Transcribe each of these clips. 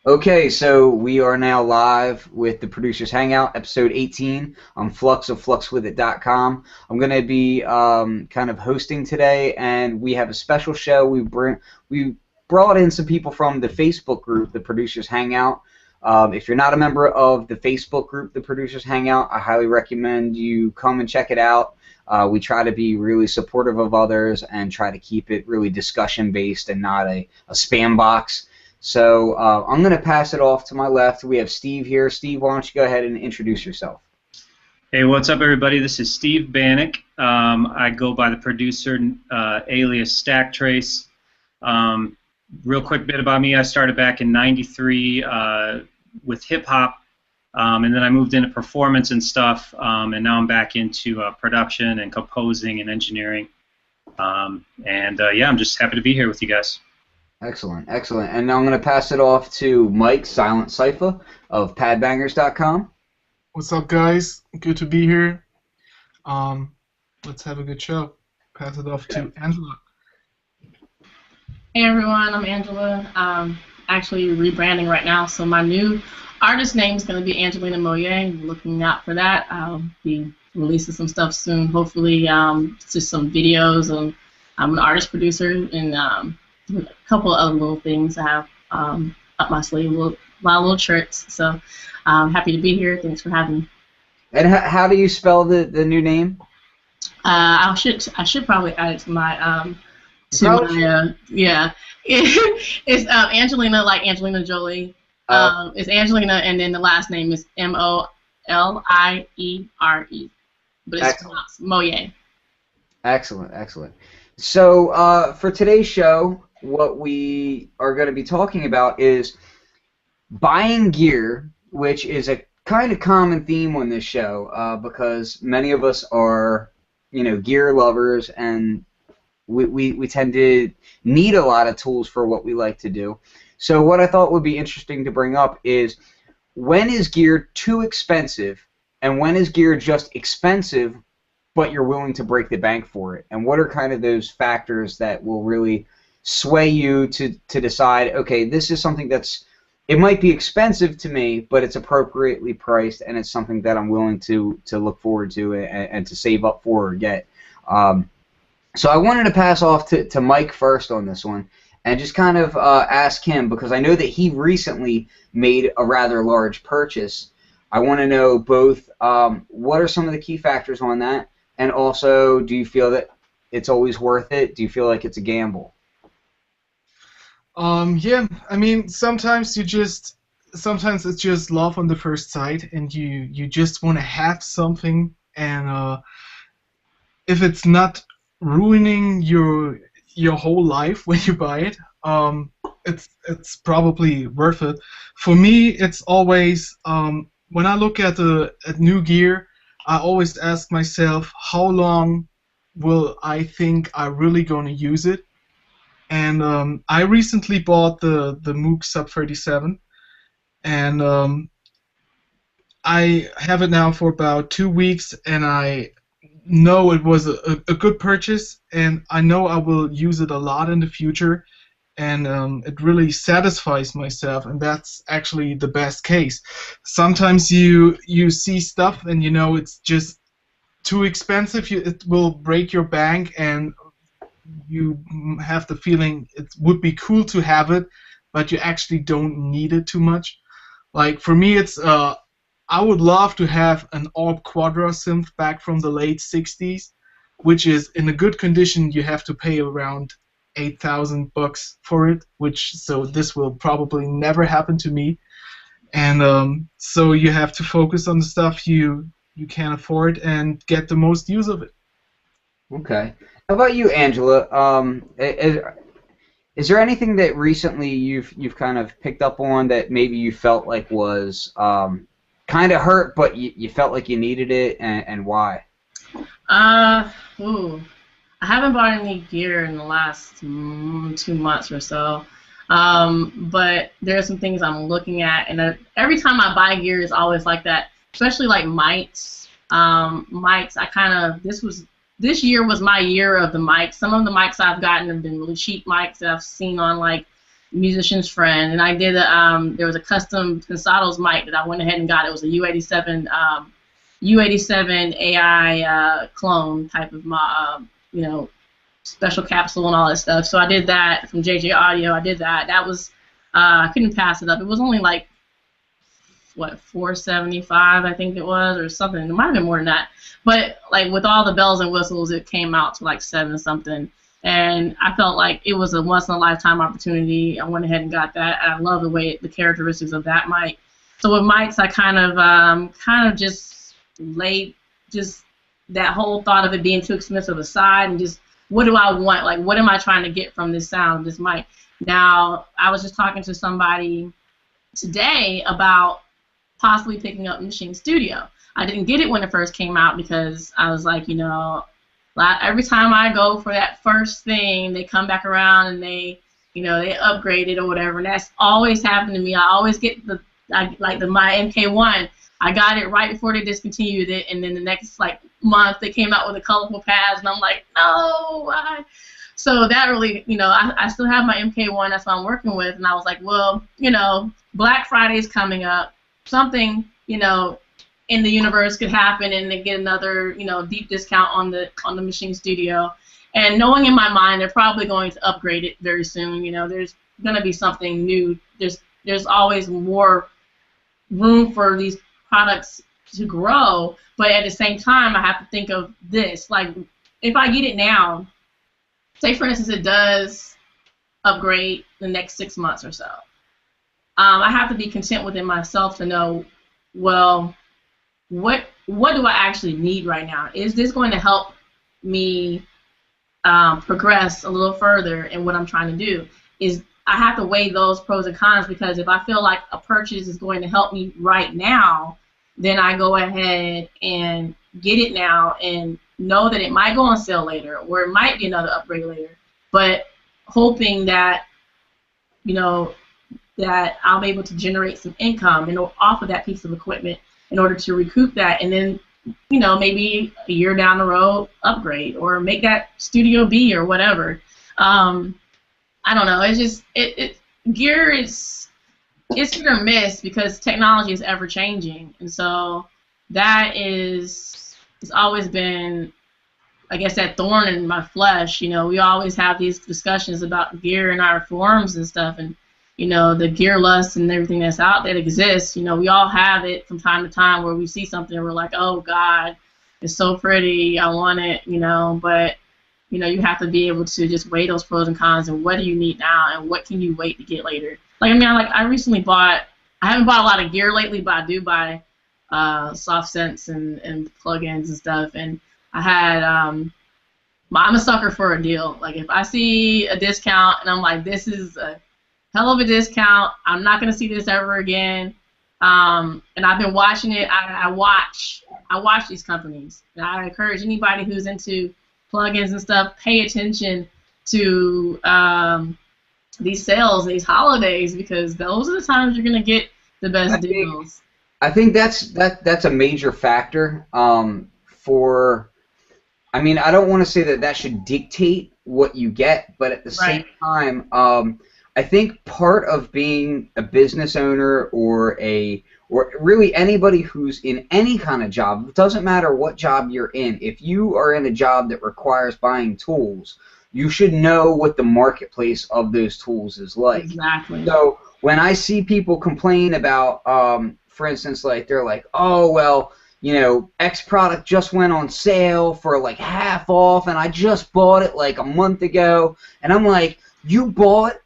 Okay, so we are now live with the Producers Hangout, episode 18 on Flux of FluxWithIt.com. I'm going to be kind of hosting today, and we have a special show. We brought in some people from the Facebook group, the Producers Hangout. If you're not a member of the Facebook group, the Producers Hangout, I highly recommend you come and check it out. We try to be really supportive of others and try to keep it really discussion-based and not a spam box. So I'm going to pass it off to my left. We have Steve here. Steve, why don't you go ahead and introduce yourself? Hey, what's up, everybody? This is Steve Bannock. I go by the producer alias Stack Trace. Real quick bit about me. I started back in '93 with hip-hop, and then I moved into performance and stuff, and now I'm back into production and composing and engineering. Yeah, I'm just happy to be here with you guys. Excellent, excellent. And now I'm going to pass it off to Mike Silent Cypher of padbangers.com. What's up, guys? Good to be here. Let's have a good show. Pass it off to Angela. Hey everyone, I'm Angela. Actually rebranding right now, so my new artist name is going to be Angelina Moye. Looking out for that. I'll be releasing some stuff soon. Hopefully, just some videos. I'm an artist producer and a couple of other little things I have up my sleeve, my little tricks. So I'm happy to be here. Thanks for having me. And how do you spell the new name? I should probably add it to my yeah. It's Angelina, like Angelina Jolie. It's Angelina, and then the last name is Moliere, but it's pronounced Moye. Excellent, excellent. So for today's show, what we are going to be talking about is buying gear, which is a kind of common theme on this show because many of us are, gear lovers, and we tend to need a lot of tools for what we like to do. So what I thought would be interesting to bring up is, when is gear too expensive, and when is gear just expensive but you're willing to break the bank for it? And what are kind of those factors that will really sway you to decide, okay, this is something it might be expensive to me, but it's appropriately priced, and it's something that I'm willing to look forward to and to save up for or get. So I wanted to pass off to Mike first on this one, and just kind of ask him, because I know that he recently made a rather large purchase. I want to know both what are some of the key factors on that, and also, do you feel that it's always worth it? Do you feel like it's a gamble? Yeah, I mean, sometimes it's just love on the first sight, and you just want to have something, and if it's not ruining your whole life when you buy it, it's probably worth it. For me, it's always when I look at new gear, I always ask myself, how long will I think I'm really going to use it? And I recently bought the Moog Sub 37, and I have it now for about 2 weeks, and I know it was a good purchase, and I know I will use it a lot in the future, and it really satisfies myself, and that's actually the best case. Sometimes you see stuff and it's just too expensive, it will break your bank, and you have the feeling it would be cool to have it, but you actually don't need it too much. Like for me, it's I would love to have an Orb Quadra synth back from the late '60s, which is in a good condition. You have to pay around $8,000 for it, so this will probably never happen to me. And so you have to focus on the stuff you can afford and get the most use of it. Okay. How about you, Angela? Is there anything that recently you've kind of picked up on that maybe you felt like was kind of hurt, but you felt like you needed it, and why? I haven't bought any gear in the last 2 months or so. But there are some things I'm looking at, and every time I buy gear, it's always like that. Especially like mics. This year was my year of the mics. Some of the mics I've gotten have been really cheap mics that I've seen on like musician's friend, and I did there was a custom Consados mic that I went ahead and got. It was a U87 AI clone type of you know, special capsule and all that stuff. So I did that from JJ Audio. I did that. That was I couldn't pass it up. It was only like what, $475 I think it was, or something. It might have been more than that. But like with all the bells and whistles, it came out to like $7 something. And I felt like it was a once in a lifetime opportunity. I went ahead and got that. And I love the characteristics of that mic. So with mics, I kind of just laid just that whole thought of it being too expensive aside, and just what do I want? Like, what am I trying to get from this sound, this mic? Now, I was just talking to somebody today about possibly picking up Machine Studio. I didn't get it when it first came out because I was like, you know, every time I go for that first thing, they come back around and they upgrade it or whatever. And that's always happened to me. I always get my MK1. I got it right before they discontinued it, and then the next like month they came out with the colorful pads, and I'm like, no, why? So that really, you know, I still have my MK1. That's what I'm working with, and I was like, well, you know, Black Friday is coming up. Something, you know, in the universe could happen, and they get another, you know, deep discount on the Machine Studio. And knowing in my mind they're probably going to upgrade it very soon. You know, there's going to be something new. There's always more room for these products to grow, but at the same time I have to think of this, like if I get it now, say for instance it does upgrade the next 6 months or so, I have to be content within myself to know, well, what do I actually need right now? Is this going to help me progress a little further in what I'm trying to do? I have to weigh those pros and cons, because if I feel like a purchase is going to help me right now, then I go ahead and get it now and know that it might go on sale later, or it might be another upgrade later, but hoping that, you know, that I'll be able to generate some income off of that piece of equipment in order to recoup that, and then, you know, maybe a year down the road upgrade or make that Studio B or whatever. I don't know. It's just gear is. It's hit or miss because technology is ever changing, and so that it's always been, I guess, that thorn in my flesh. You know, we always have these discussions about gear in our forums and stuff, and you know, the gear lust and everything that's out there that exists. You know, we all have it from time to time where we see something and we're like, oh God, it's so pretty, I want it. You know, but you know, you have to be able to just weigh those pros and cons and what do you need now and what can you wait to get later. Like, I mean, I recently bought, I haven't bought a lot of gear lately, but I do buy soft scents and plugins and stuff. And I had, I'm a sucker for a deal. Like, if I see a discount and I'm like, this is a hell of a discount, I'm not going to see this ever again. And I've been watching it. I watch these companies. And I encourage anybody who's into plugins and stuff, pay attention to these sales, these holidays, because those are the times you're gonna get the best deals. I think that's a major factor. I mean, I don't want to say that should dictate what you get, but at the same time, I think part of being a business owner or really anybody who's in any kind of job, it doesn't matter what job you're in, if you are in a job that requires buying tools, you should know what the marketplace of those tools is like. Exactly. So when I see people complain about, for instance, like they're like, oh, well, you know, X product just went on sale for like half off, and I just bought it like a month ago, and I'm like, you bought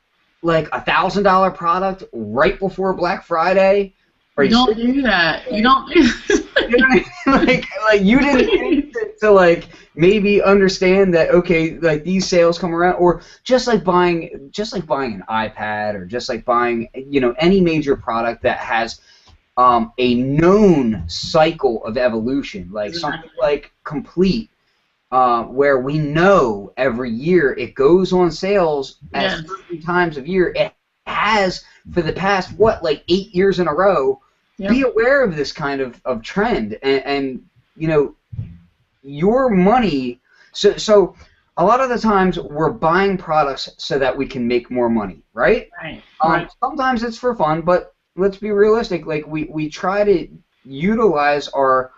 like $1,000 product right before Black Friday? You don't do that. You don't do that. You know what I mean? Like you didn't think to like maybe understand that, okay, like these sales come around, or just like buying an iPad, or just like buying, you know, any major product that has a known cycle of evolution, like something like Complete, where we know every year it goes on sales at certain times of year. It has for the past, what, like 8 years in a row. Yep. Be aware of this kind of trend, and you know, your money. So a lot of the times we're buying products so that we can make more money, right? Right. Right. Sometimes it's for fun, but let's be realistic. Like we try to utilize our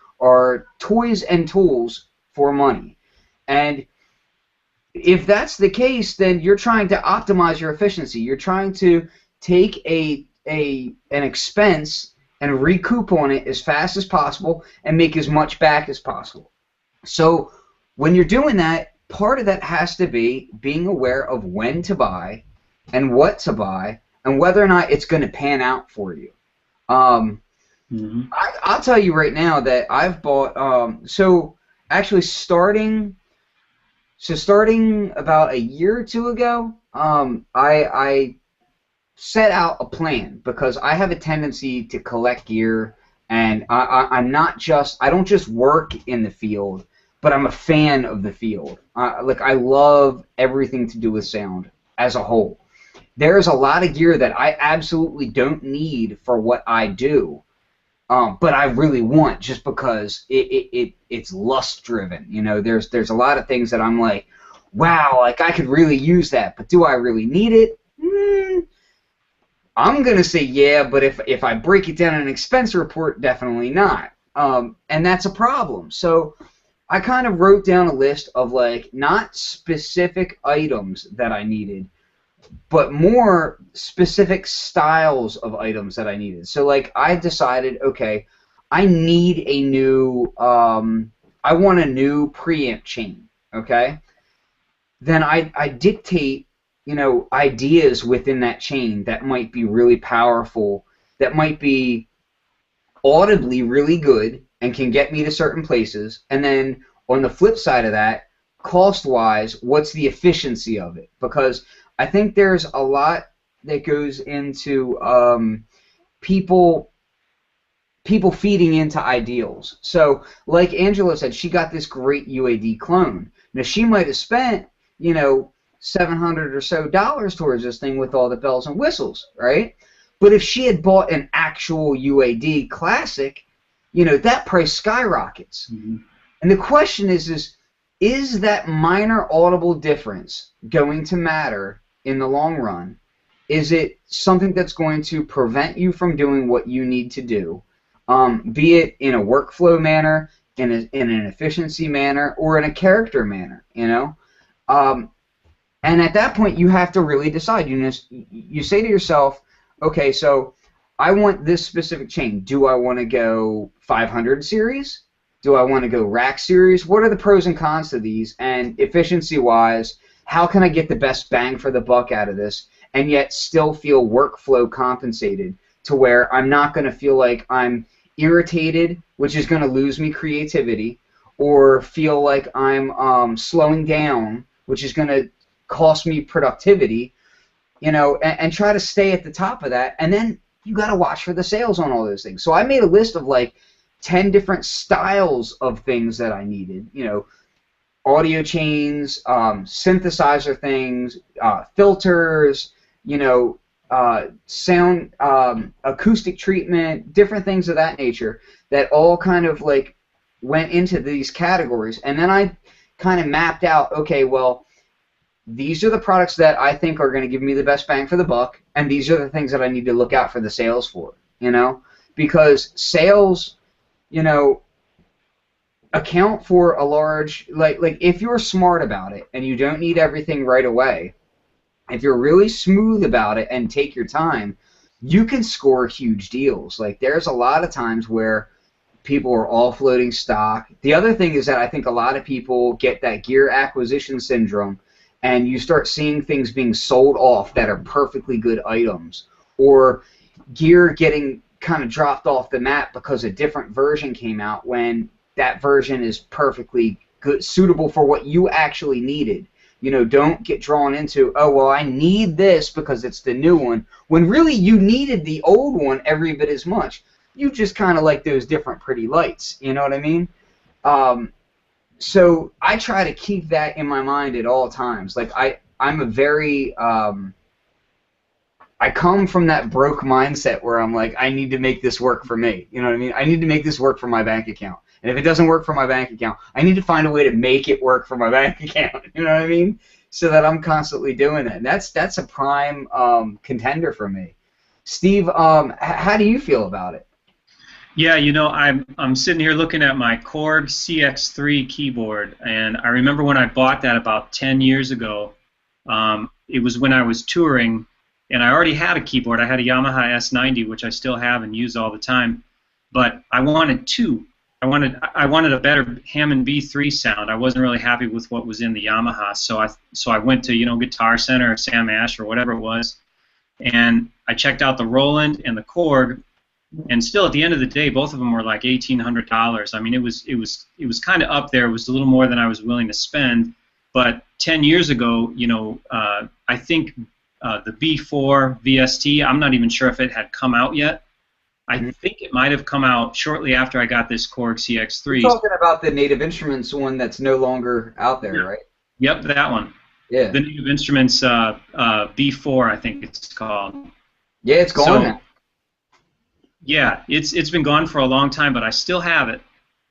toys and tools for money, and if that's the case, then you're trying to optimize your efficiency. You're trying to take an expense and recoup on it as fast as possible and make as much back as possible. So when you're doing that, part of that has to be being aware of when to buy and what to buy and whether or not it's going to pan out for you. I'll tell you right now that I've bought so actually starting about a year or two ago, I set out a plan because I have a tendency to collect gear, and I'm not just I don't just work in the field, but I'm a fan of the field. Like I love everything to do with sound as a whole. There's a lot of gear that I absolutely don't need for what I do, but I really want just because it's lust driven. You know, there's a lot of things that I'm like, wow, like I could really use that, but do I really need it? I'm gonna say yeah, but if I break it down in an expense report, definitely not. And that's a problem. So I kind of wrote down a list of like not specific items that I needed, but more specific styles of items that I needed. So like I decided, okay, I need a new, I want a new preamp chain, okay? Then I dictate, you know, ideas within that chain that might be really powerful, that might be audibly really good and can get me to certain places. And then on the flip side of that, cost-wise, what's the efficiency of it? Because I think there's a lot that goes into people feeding into ideals. So, like Angela said, she got this great UAD clone. Now, she might have spent, you know, $700 or so towards this thing with all the bells and whistles, right? But if she had bought an actual UAD classic, you know, that price skyrockets. And the question is that minor audible difference going to matter in the long run? Is it something that's going to prevent you from doing what you need to do, be it in a workflow manner, in an efficiency manner, or in a character manner, you know? And at that point, you have to really decide. You say to yourself, okay, so I want this specific chain. Do I want to go 500 series? Do I want to go rack series? What are the pros and cons to these? And efficiency-wise, how can I get the best bang for the buck out of this and yet still feel workflow compensated to where I'm not going to feel like I'm irritated, which is going to lose me creativity, or feel like I'm slowing down, which is going to cost me productivity, you know, and try to stay at the top of that. And then you got to watch for the sales on all those things. So I made a list of like 10 different styles of things that I needed, you know, audio chains, synthesizer things, filters, you know, sound, acoustic treatment, different things of that nature that all kind of like went into these categories. And then I kind of mapped out, okay, well, these are the products that I think are going to give me the best bang for the buck, and these are the things that I need to look out for the sales for, you know, because sales, you know, account for a large, like if you're smart about it and you don't need everything right away, if you're really smooth about it and take your time, you can score huge deals. Like there's a lot of times where people are offloading stock. The other thing is that I think a lot of people get that gear acquisition syndrome, and you start seeing things being sold off that are perfectly good items, or gear getting kind of dropped off the map because a different version came out when that version is perfectly good, suitable for what you actually needed. You know, don't get drawn into, oh, well, I need this because it's the new one, when really you needed the old one every bit as much. You just kind of like those different pretty lights, you know what I mean? So I try to keep that in my mind at all times. Like I'm a very I come from that broke mindset where I'm like, I need to make this work for me. You know what I mean? I need to make this work for my bank account. And if it doesn't work for my bank account, I need to find a way to make it work for my bank account. You know what I mean? So that I'm constantly doing that. And that's a prime contender for me. Steve, how do you feel about it? Yeah, you know, I'm sitting here looking at my Korg CX3 keyboard, and I remember when I bought that about 10 years ago. It was when I was touring, and I already had a keyboard. I had a Yamaha S90, which I still have and use all the time. But I wanted two. I wanted a better Hammond B3 sound. I wasn't really happy with what was in the Yamaha, so I went to, you know, Guitar Center or Sam Ash or whatever it was, and I checked out the Roland and the Korg. And still, at the end of the day, both of them were like $1,800. I mean, it was kind of up there. It was a little more than I was willing to spend. But 10 years ago, you know, I think the B4 VST, I'm not even sure if it had come out yet. I think it might have come out shortly after I got this Korg CX3. You're talking about the Native Instruments one that's no longer out there, right? Yep, that one. Yeah. The Native Instruments B4, I think it's called. Yeah, it's gone now. Yeah, it's been gone for a long time, but I still have it.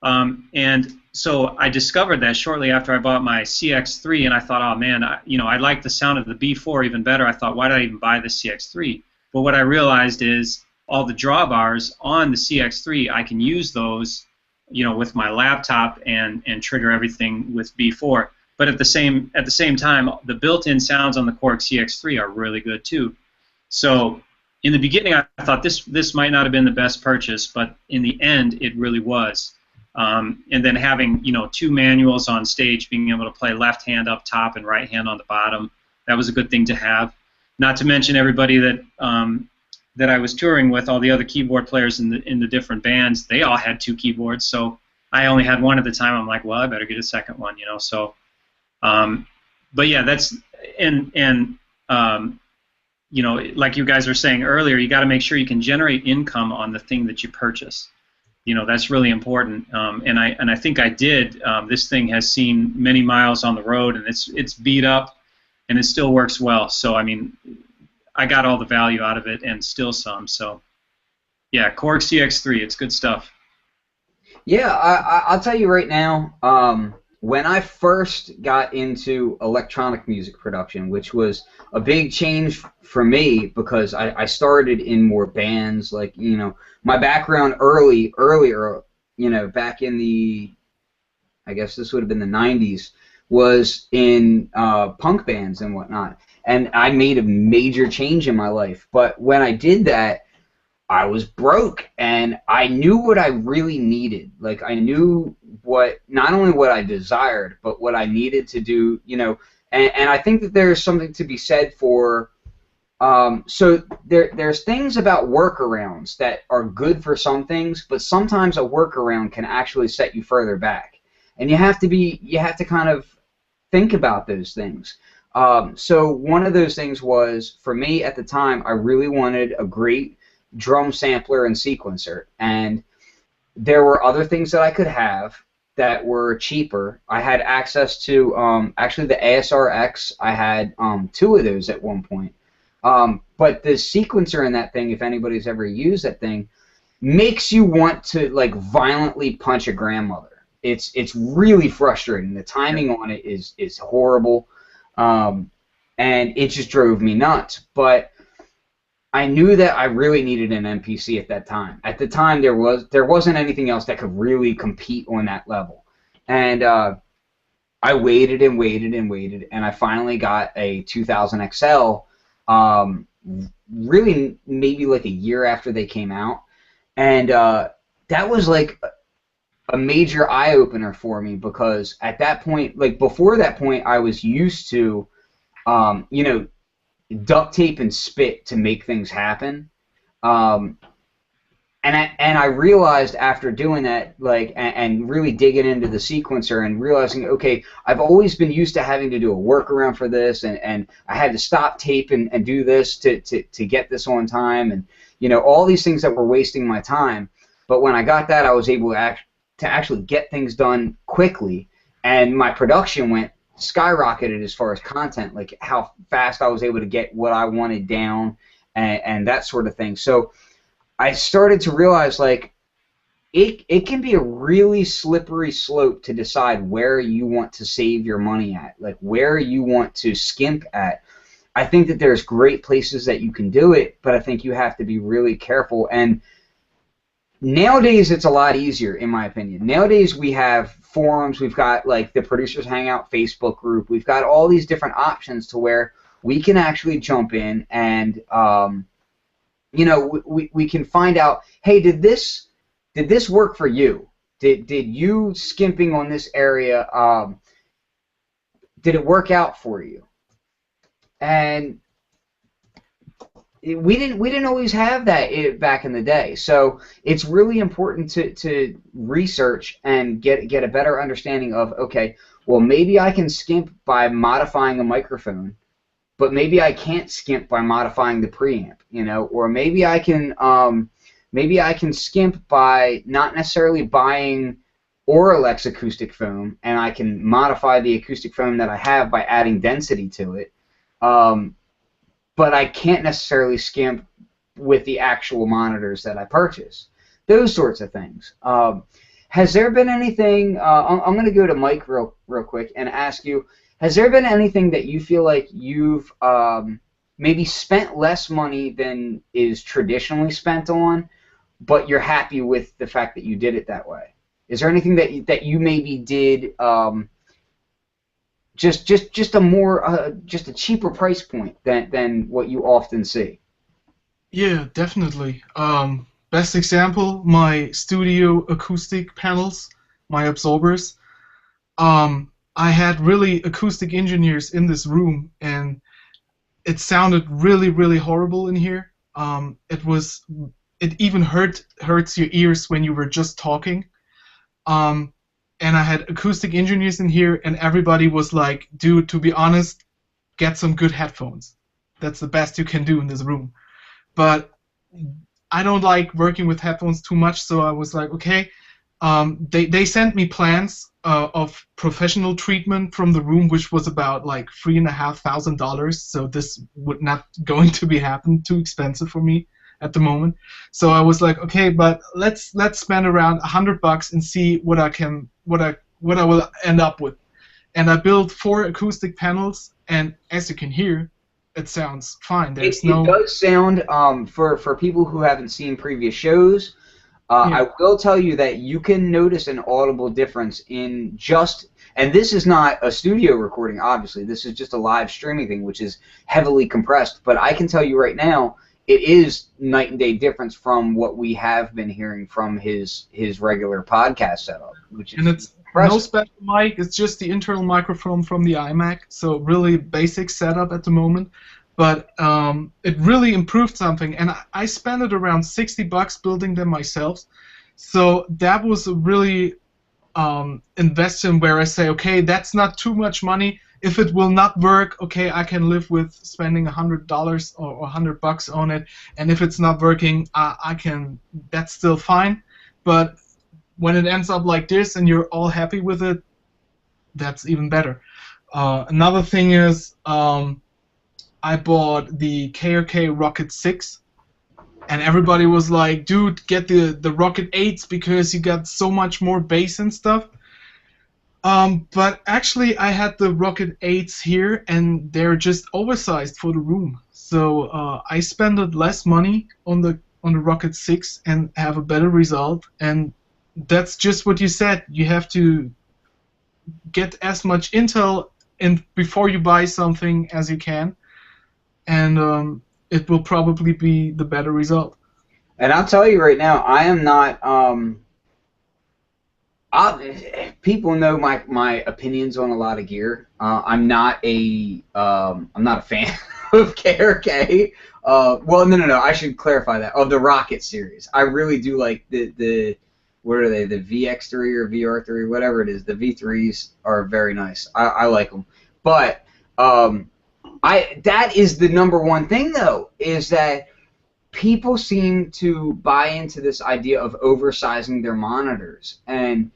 And so I discovered that shortly after I bought my CX3, and I thought, oh man, I like the sound of the B4 even better. I thought, why did I even buy the CX3? But what I realized is all the drawbars on the CX3, I can use those, you know, with my laptop and trigger everything with B4. But at the same time, the built-in sounds on the Korg CX3 are really good too. So in the beginning, I thought this might not have been the best purchase, but in the end, it really was. And then having, you know, two manuals on stage, being able to play left hand up top and right hand on the bottom, that was a good thing to have. Not to mention everybody that that I was touring with, all the other keyboard players in the different bands, they all had two keyboards, so I only had one at the time. I'm like, well, I better get a second one, you know. So, but yeah, that's you know, like you guys were saying earlier, you got to make sure you can generate income on the thing that you purchase. You know, that's really important. And I think I did. This thing has seen many miles on the road, and it's beat up, and it still works well. So I mean, I got all the value out of it, and still some. So yeah, Korg CX3, it's good stuff. Yeah, I'll tell you right now. When I first got into electronic music production, which was a big change for me because I started in more bands, like, you know, my background earlier, you know, back in the, I guess this would have been the 90s, was in punk bands and whatnot. And I made a major change in my life. But when I did that, I was broke, and I knew what I really needed. Like, I knew not only what I desired, but what I needed to do, you know. And I think that there's something to be said for, so there's things about workarounds that are good for some things, but sometimes a workaround can actually set you further back. And you have to kind of think about those things. So one of those things was, for me at the time, I really wanted a great drum sampler and sequencer, and there were other things that I could have that were cheaper. I had access to actually the ASRX. I had two of those at one point. But the sequencer in that thing, if anybody's ever used that thing, makes you want to like violently punch a grandmother. It's really frustrating. The timing on it is horrible, and it just drove me nuts. But I knew that I really needed an MPC at that time. At the time, there wasn't anything else that could really compete on that level. And I waited and waited and waited, and I finally got a 2000 XL, really maybe like a year after they came out. And that was like a major eye-opener for me, because at that point, like before that point, I was used to, you know, duct tape and spit to make things happen, and I realized after doing that, like, and really digging into the sequencer and realizing, okay, I've always been used to having to do a workaround for this, and I had to stop tape and do this to get this on time, and you know, all these things that were wasting my time. But when I got that, I was able to actually get things done quickly, and my production went skyrocketed as far as content, like how fast I was able to get what I wanted down, and that sort of thing. So I started to realize, like, it can be a really slippery slope to decide where you want to save your money at, like where you want to skimp at. I think that there's great places that you can do it, but I think you have to be really careful. And nowadays, it's a lot easier, in my opinion. Nowadays, we have forums. We've got like the Producers Hangout Facebook group. We've got all these different options to where we can actually jump in and you know, we can find out, hey, did this work for you? Did you skimping on this area? Did it work out for you? And we didn't always have that back in the day. So it's really important to research and get a better understanding of, okay, well, maybe I can skimp by modifying a microphone, but maybe I can't skimp by modifying the preamp, you know, or maybe I can skimp by not necessarily buying Auralex acoustic foam, and I can modify the acoustic foam that I have by adding density to it. But I can't necessarily skimp with the actual monitors that I purchase. Those sorts of things. Has there been anything? I'm going to go to Mike real quick and ask you. Has there been anything that you feel like you've maybe spent less money than is traditionally spent on, but you're happy with the fact that you did it that way? Is there anything that you maybe did just a more just a cheaper price point than what you often see? Yeah, definitely. Best example, my studio acoustic panels, my absorbers. I had really acoustic engineers in this room, and it sounded really, really horrible in here. It even hurts your ears when you were just talking. And I had acoustic engineers in here, and everybody was like, dude, to be honest, get some good headphones. That's the best you can do in this room. But I don't like working with headphones too much, so I was like, okay. They sent me plans of professional treatment from the room, which was about like $3,500. So this would not going to be happen. Too expensive for me at the moment. So I was like, okay, but let's spend around $100 and see what I will end up with. And I built 4 acoustic panels, and as you can hear, it sounds fine. It does sound for people who haven't seen previous shows. Yeah. I will tell you that you can notice an audible difference in just, and this is not a studio recording, obviously. This is just a live streaming thing, which is heavily compressed. But I can tell you right now, it is night and day difference from what we have been hearing from his regular podcast setup, which is and it's impressive. no special mic. It's just the internal microphone from the iMac. So really basic setup at the moment. But it really improved something, and I spent it around $60 building them myself. So that was a really investment where I say, okay, that's not too much money. If it will not work, okay, I can live with spending $100 or $100 on it. And if it's not working, I can. That's still fine. But when it ends up like this, and you're all happy with it, that's even better. Another thing is. I bought the KRK Rocket 6, and everybody was like, dude, get the Rocket 8s because you got so much more bass and stuff. But actually, I had the Rocket 8s here, and they're just oversized for the room. So I spent less money on the Rocket 6 and have a better result. And that's just what you said. You have to get as much intel before you buy something as you can. And it will probably be the better result. And I'll tell you right now, I am not. People know my opinions on a lot of gear. I'm not a fan of KRK. Well, no. I should clarify that. Of the Rocket series, I really do like the what are they? The VX3 or VR3, whatever it is. The V3s are very nice. I like them, but that is the number one thing, though, is that people seem to buy into this idea of oversizing their monitors. And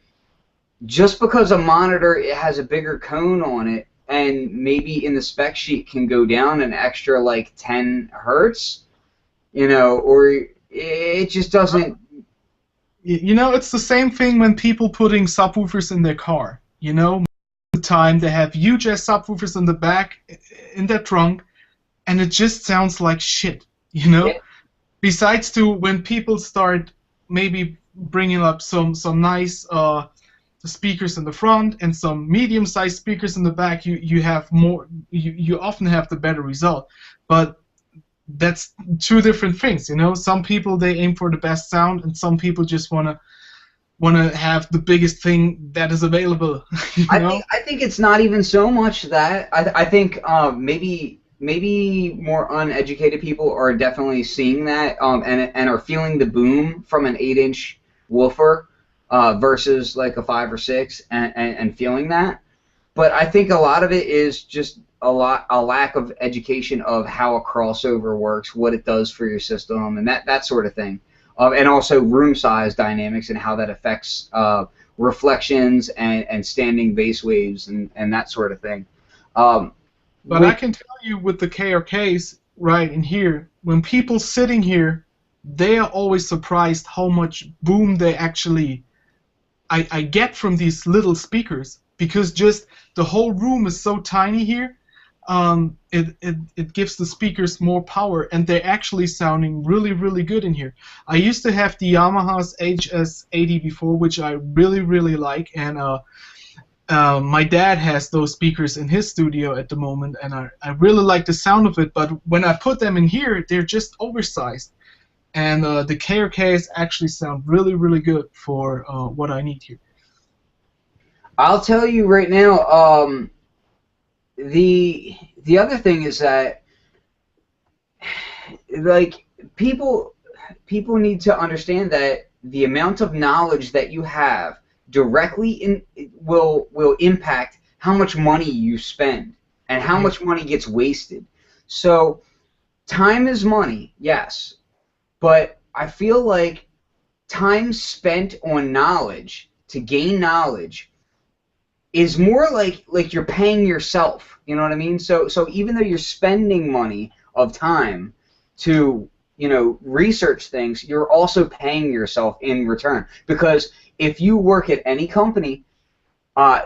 just because a monitor it has a bigger cone on it and maybe in the spec sheet can go down an extra like 10 hertz, you know, or it just doesn't You know, it's the same thing when people putting subwoofers in their car. You know, most of the time they have huge ass subwoofers in the back, in their trunk, and it just sounds like shit. You know, Yeah. besides to when people start maybe bringing up some nice speakers in the front and some medium-sized speakers in the back, you have more. You often have the better result, but that's two different things, you know. Some people they aim for the best sound, and some people just wanna have the biggest thing that is available. You know. I think it's not even so much that. I think maybe more uneducated people are definitely seeing that and are feeling the boom from an 8-inch woofer versus like a 5 or 6 and feeling that. But I think a lot of it is just a lack of education of how a crossover works, what it does for your system, and that sort of thing. And also room size dynamics and how that affects reflections and standing bass waves and that sort of thing. But I can tell you with the KRKs right in here, when people sitting here, they are always surprised how much boom they actually I get from these little speakers, because just the whole room is so tiny here. It gives the speakers more power, and they're actually sounding really, really good in here. I used to have the Yamaha's HS80 before, which I really, really like, and my dad has those speakers in his studio at the moment, and I really like the sound of it, but when I put them in here, they're just oversized. And the KRKs actually sound really, really good for what I need here. I'll tell you right now, the other thing is that like people need to understand that the amount of knowledge that you have directly will impact how much money you spend and how much money gets wasted. So time is money, yes, but I feel like time spent on knowledge to gain knowledge is more like you're paying yourself. You know what I mean? So even though you're spending money of time to research things, you're also paying yourself in return. Because if you work at any company,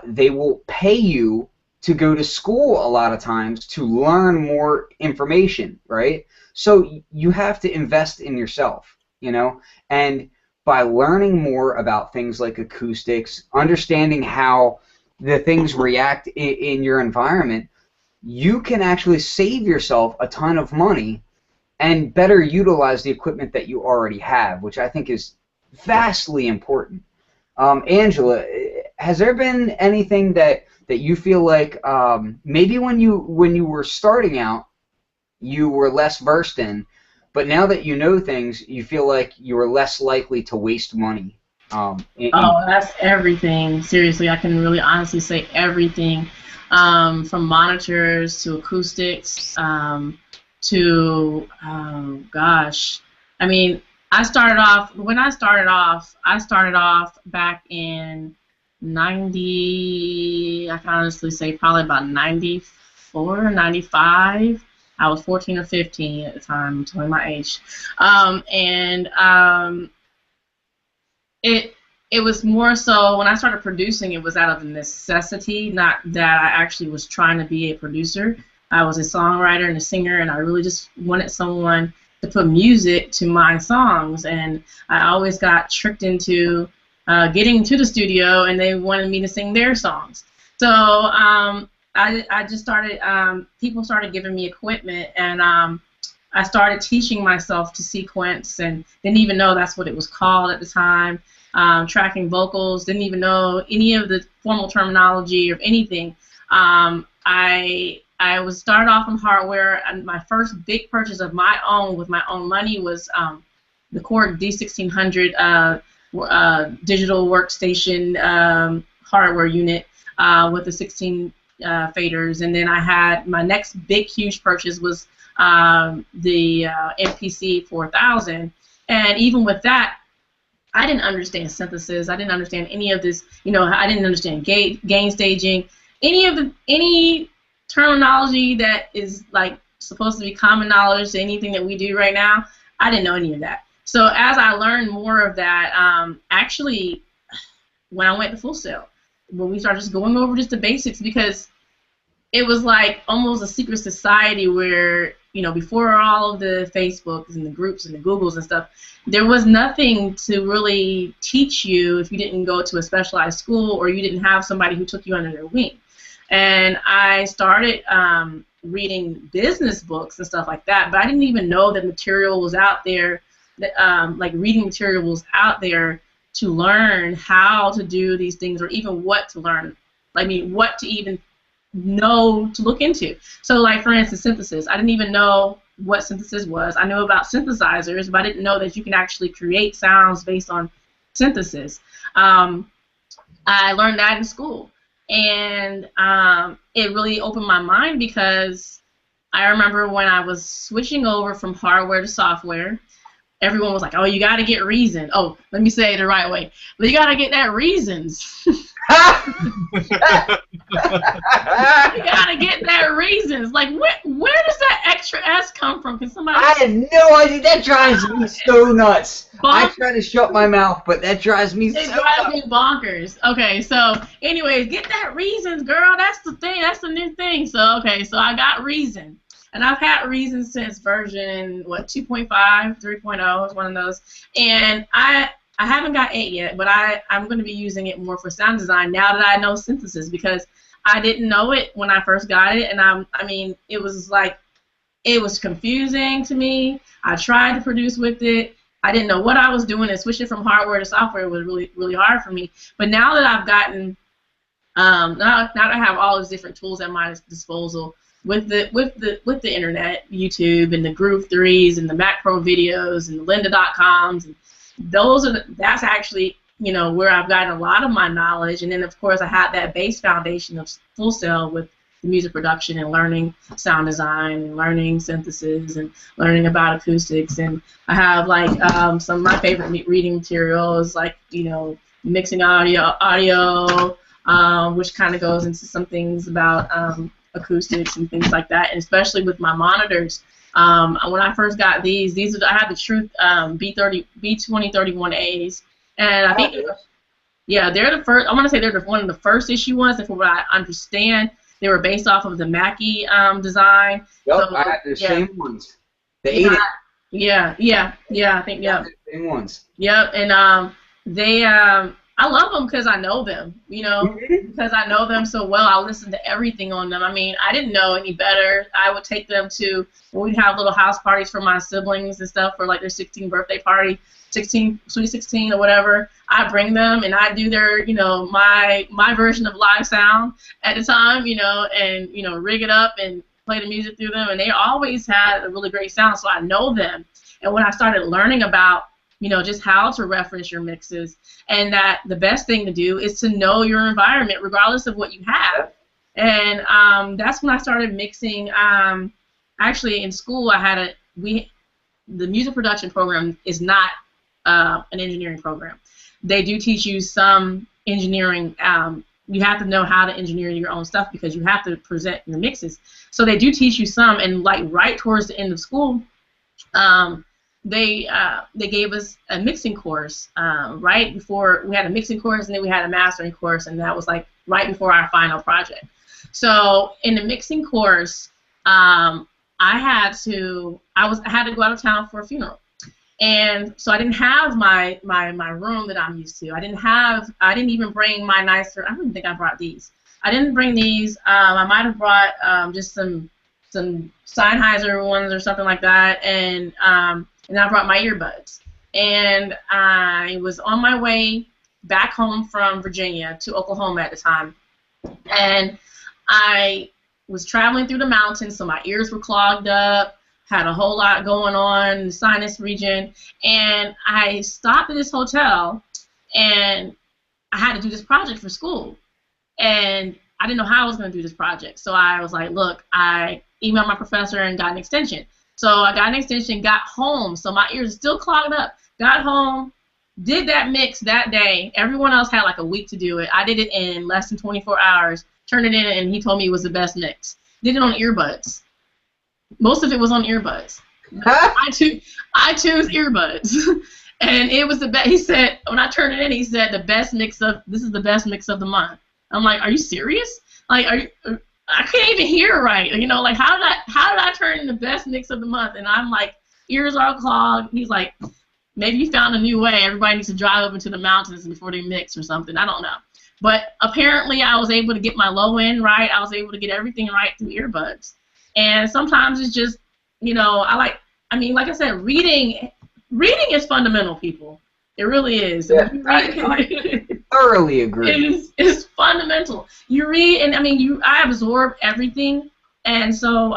they will pay you to go to school a lot of times to learn more information, right? So you have to invest in yourself, and by learning more about things like acoustics, understanding how the things react in your environment, you can actually save yourself a ton of money and better utilize the equipment that you already have, which I think is vastly important. Angela, has there been anything that you feel like maybe when you were starting out you were less versed in, but now that you know things, you feel like you are less likely to waste money? Oh, that's everything. Seriously, I can really honestly say everything, from monitors to acoustics, to gosh, I mean, I started off back in 90. I can honestly say probably about 94, 95. I was 14 or 15 at the time. I'm telling my age, it was more so when I started producing, it was out of necessity, not that I actually was trying to be a producer. I was a songwriter and a singer, and I really just wanted someone to put music to my songs. And I always got tricked into getting to the studio, and they wanted me to sing their songs. So I just started, people started giving me equipment, and I started teaching myself to sequence, and didn't even know that's what it was called at the time. Tracking vocals, didn't even know any of the formal terminology or anything. I was started off on hardware, and my first big purchase of my own with my own money was the Korg D1600 digital workstation hardware unit with the 16 faders, and then I had my next big huge purchase was the MPC 4000, and even with that, I didn't understand synthesis. I didn't understand any of this. I didn't understand gain staging, any terminology that is like supposed to be common knowledge to anything that we do right now. I didn't know any of that. So as I learned more of that, actually, when I went to Full Sail, when we started just going over just the basics, because it was like almost a secret society where, you know, before all of the Facebooks and the groups and the Googles and stuff, there was nothing to really teach you if you didn't go to a specialized school or you didn't have somebody who took you under their wing. And I started reading business books and stuff like that, but I didn't even know that material was out there, that, like reading material was out there to learn how to do these things, or even what to learn. I mean, what to even know to look into. So, like, for instance, synthesis. I didn't even know what synthesis was. I knew about synthesizers, but I didn't know that you can actually create sounds based on synthesis. I learned that in school. And it really opened my mind, because I remember when I was switching over from hardware to software, everyone was like, oh, you got to get Reason. Oh, let me say it the right way. But you got to get that Reasons. You gotta get that Reasons. Like, where does that extra S come from? Can somebody? I have no idea. That drives me so nuts. Bonkers. I try to shut my mouth, but that drives me so nuts. It drives me bonkers. Okay, so anyways, get that Reasons, girl. That's the thing. That's the new thing. So okay, so I got Reason, and I've had Reason since version 2.5, 3.0 is one of those, and I haven't got 8 yet, but I'm going to be using it more for sound design now that I know synthesis, because I didn't know it when I first got it, and I mean, it was like, it was confusing to me. I tried to produce with it. I didn't know what I was doing, and switching from hardware to software was really, really hard for me. But now that I've gotten, now that I have all these different tools at my disposal, with the internet, YouTube, and the Groove 3s, and the Mac Pro videos, and the Lynda.coms, and that's actually, you know, where I've gotten a lot of my knowledge. And then of course I had that base foundation of Full Sail with the music production and learning sound design and learning synthesis and learning about acoustics. And I have like some of my favorite reading materials, like, you know, mixing audio, which kind of goes into some things about acoustics and things like that, and especially with my monitors. When I first got these are, I had the Truth B2031As, and I think, they're the first. I want to say they're one of the first issue ones, and from what I understand, they were based off of the Mackie design. Yep, So, I had the same ones. The 8. I think, The same ones. Yep, and they I love them because I know them, you know, because I know them so well. I listen to everything on them. I mean, I didn't know any better. I would take them to, when we'd have little house parties for my siblings and stuff, for like their 16th birthday party, sweet 16 or whatever. I bring them and I do their, you know, my version of live sound at the time, you know, and, you know, rig it up and play the music through them. And they always had a really great sound, so I know them. And when I started learning about, you know, just how to reference your mixes, and that the best thing to do is to know your environment regardless of what you have. And that's when I started mixing. Actually, in school, the music production program is not an engineering program. They do teach you some engineering. You have to know how to engineer your own stuff because you have to present your mixes. So they do teach you some, and like right towards the end of school, they gave us a mixing course right before. We had a mixing course, and then we had a mastering course, and that was like right before our final project. So in the mixing course, I had to go out of town for a funeral, and so I didn't have my room that I'm used to. I didn't even bring my nicer. I don't even think I brought these. I didn't bring these. I might have brought just some Sennheiser ones or something like that, and I brought my earbuds. And I was on my way back home from Virginia to Oklahoma at the time, and I was traveling through the mountains, so my ears were clogged up, had a whole lot going on in the sinus region, and I stopped at this hotel, and I had to do this project for school, and I didn't know how I was going to do this project, so I was like, look, I emailed my professor and got an extension. So I got an extension, got home, so my ears still clogged up, got home, did that mix that day. Everyone else had like a week to do it. I did it in less than 24 hours, turned it in, and he told me it was the best mix. Did it on earbuds. Most of it was on earbuds. I choose earbuds, and it was the best. He said when I turned it in, he said this is the best mix of the month. I'm like, are you serious? Like, I can't even hear right. You know, like how did I turn in the best mix of the month? And I'm like, ears are clogged. He's like, maybe you found a new way. Everybody needs to drive up into the mountains before they mix or something. I don't know. But apparently I was able to get my low end right. I was able to get everything right through earbuds. And sometimes it's just, you know, like I said, reading is fundamental, people. It really is. Yeah, I thoroughly agree. It's fundamental. You read, and I absorb everything. And so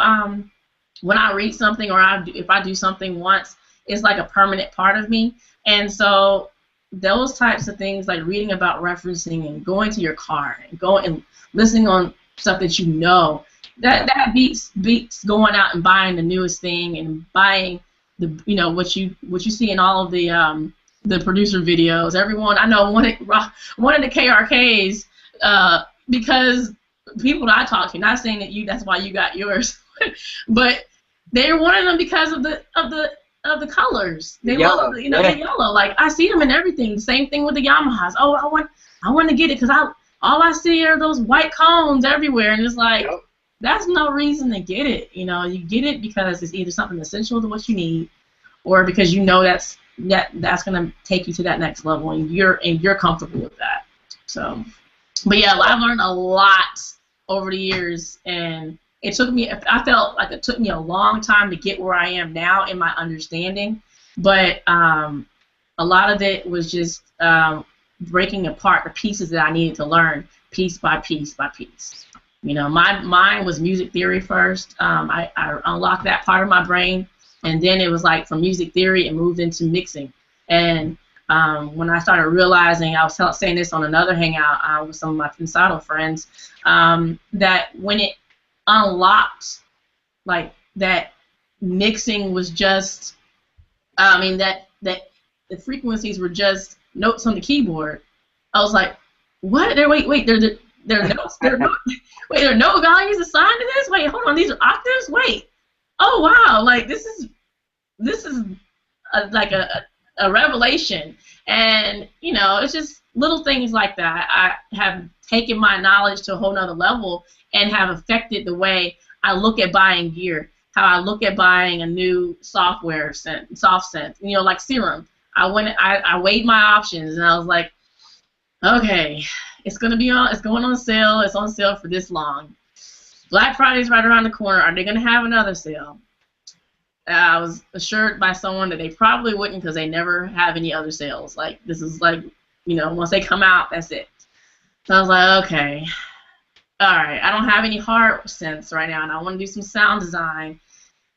when I read something or if I do something once, it's like a permanent part of me. And so those types of things, like reading about referencing and going to your car and going and listening on stuff that you know, that beats going out and buying the newest thing and buying what you see in all of the producer videos. Everyone I know wanted the KRKs because people that I talk to, not saying that that's why you got yours, but they wanted them because of the colors. They love the yellow. Like I see them in everything. Same thing with the Yamahas. Oh, I want to get it because all I see are those white cones everywhere, and it's like that's no reason to get it. You know, you get it because it's either something essential to what you need, or because you know that's gonna take you to that next level, and you're comfortable with that. So, but yeah, I've learned a lot over the years, and I felt like it took me a long time to get where I am now in my understanding, but a lot of it was just breaking apart the pieces that I needed to learn piece by piece by piece. You know, mine was music theory first. I unlocked that part of my brain, and then it was like from music theory it moved into mixing. And when I started realizing, I was saying this on another hangout with some of my Pensado friends, that when it unlocked, like that mixing was just, that the frequencies were just notes on the keyboard. I was like, what? There are notes. There are no values assigned to this. Wait, hold on. These are octaves. Wait. Oh wow! Like this is like a revelation. And you know, it's just little things like that. I have taken my knowledge to a whole nother level and have affected the way I look at buying gear, how I look at buying a new soft synth, you know, like Serum. I weighed my options, and I was like, okay, it's going on sale. It's on sale for this long. Black Friday's right around the corner. Are they going to have another sale? I was assured by someone that they probably wouldn't because they never have any other sales. Like, this is like, you know, once they come out, that's it. So I was like, okay, all right. I don't have any hard synths right now, and I want to do some sound design.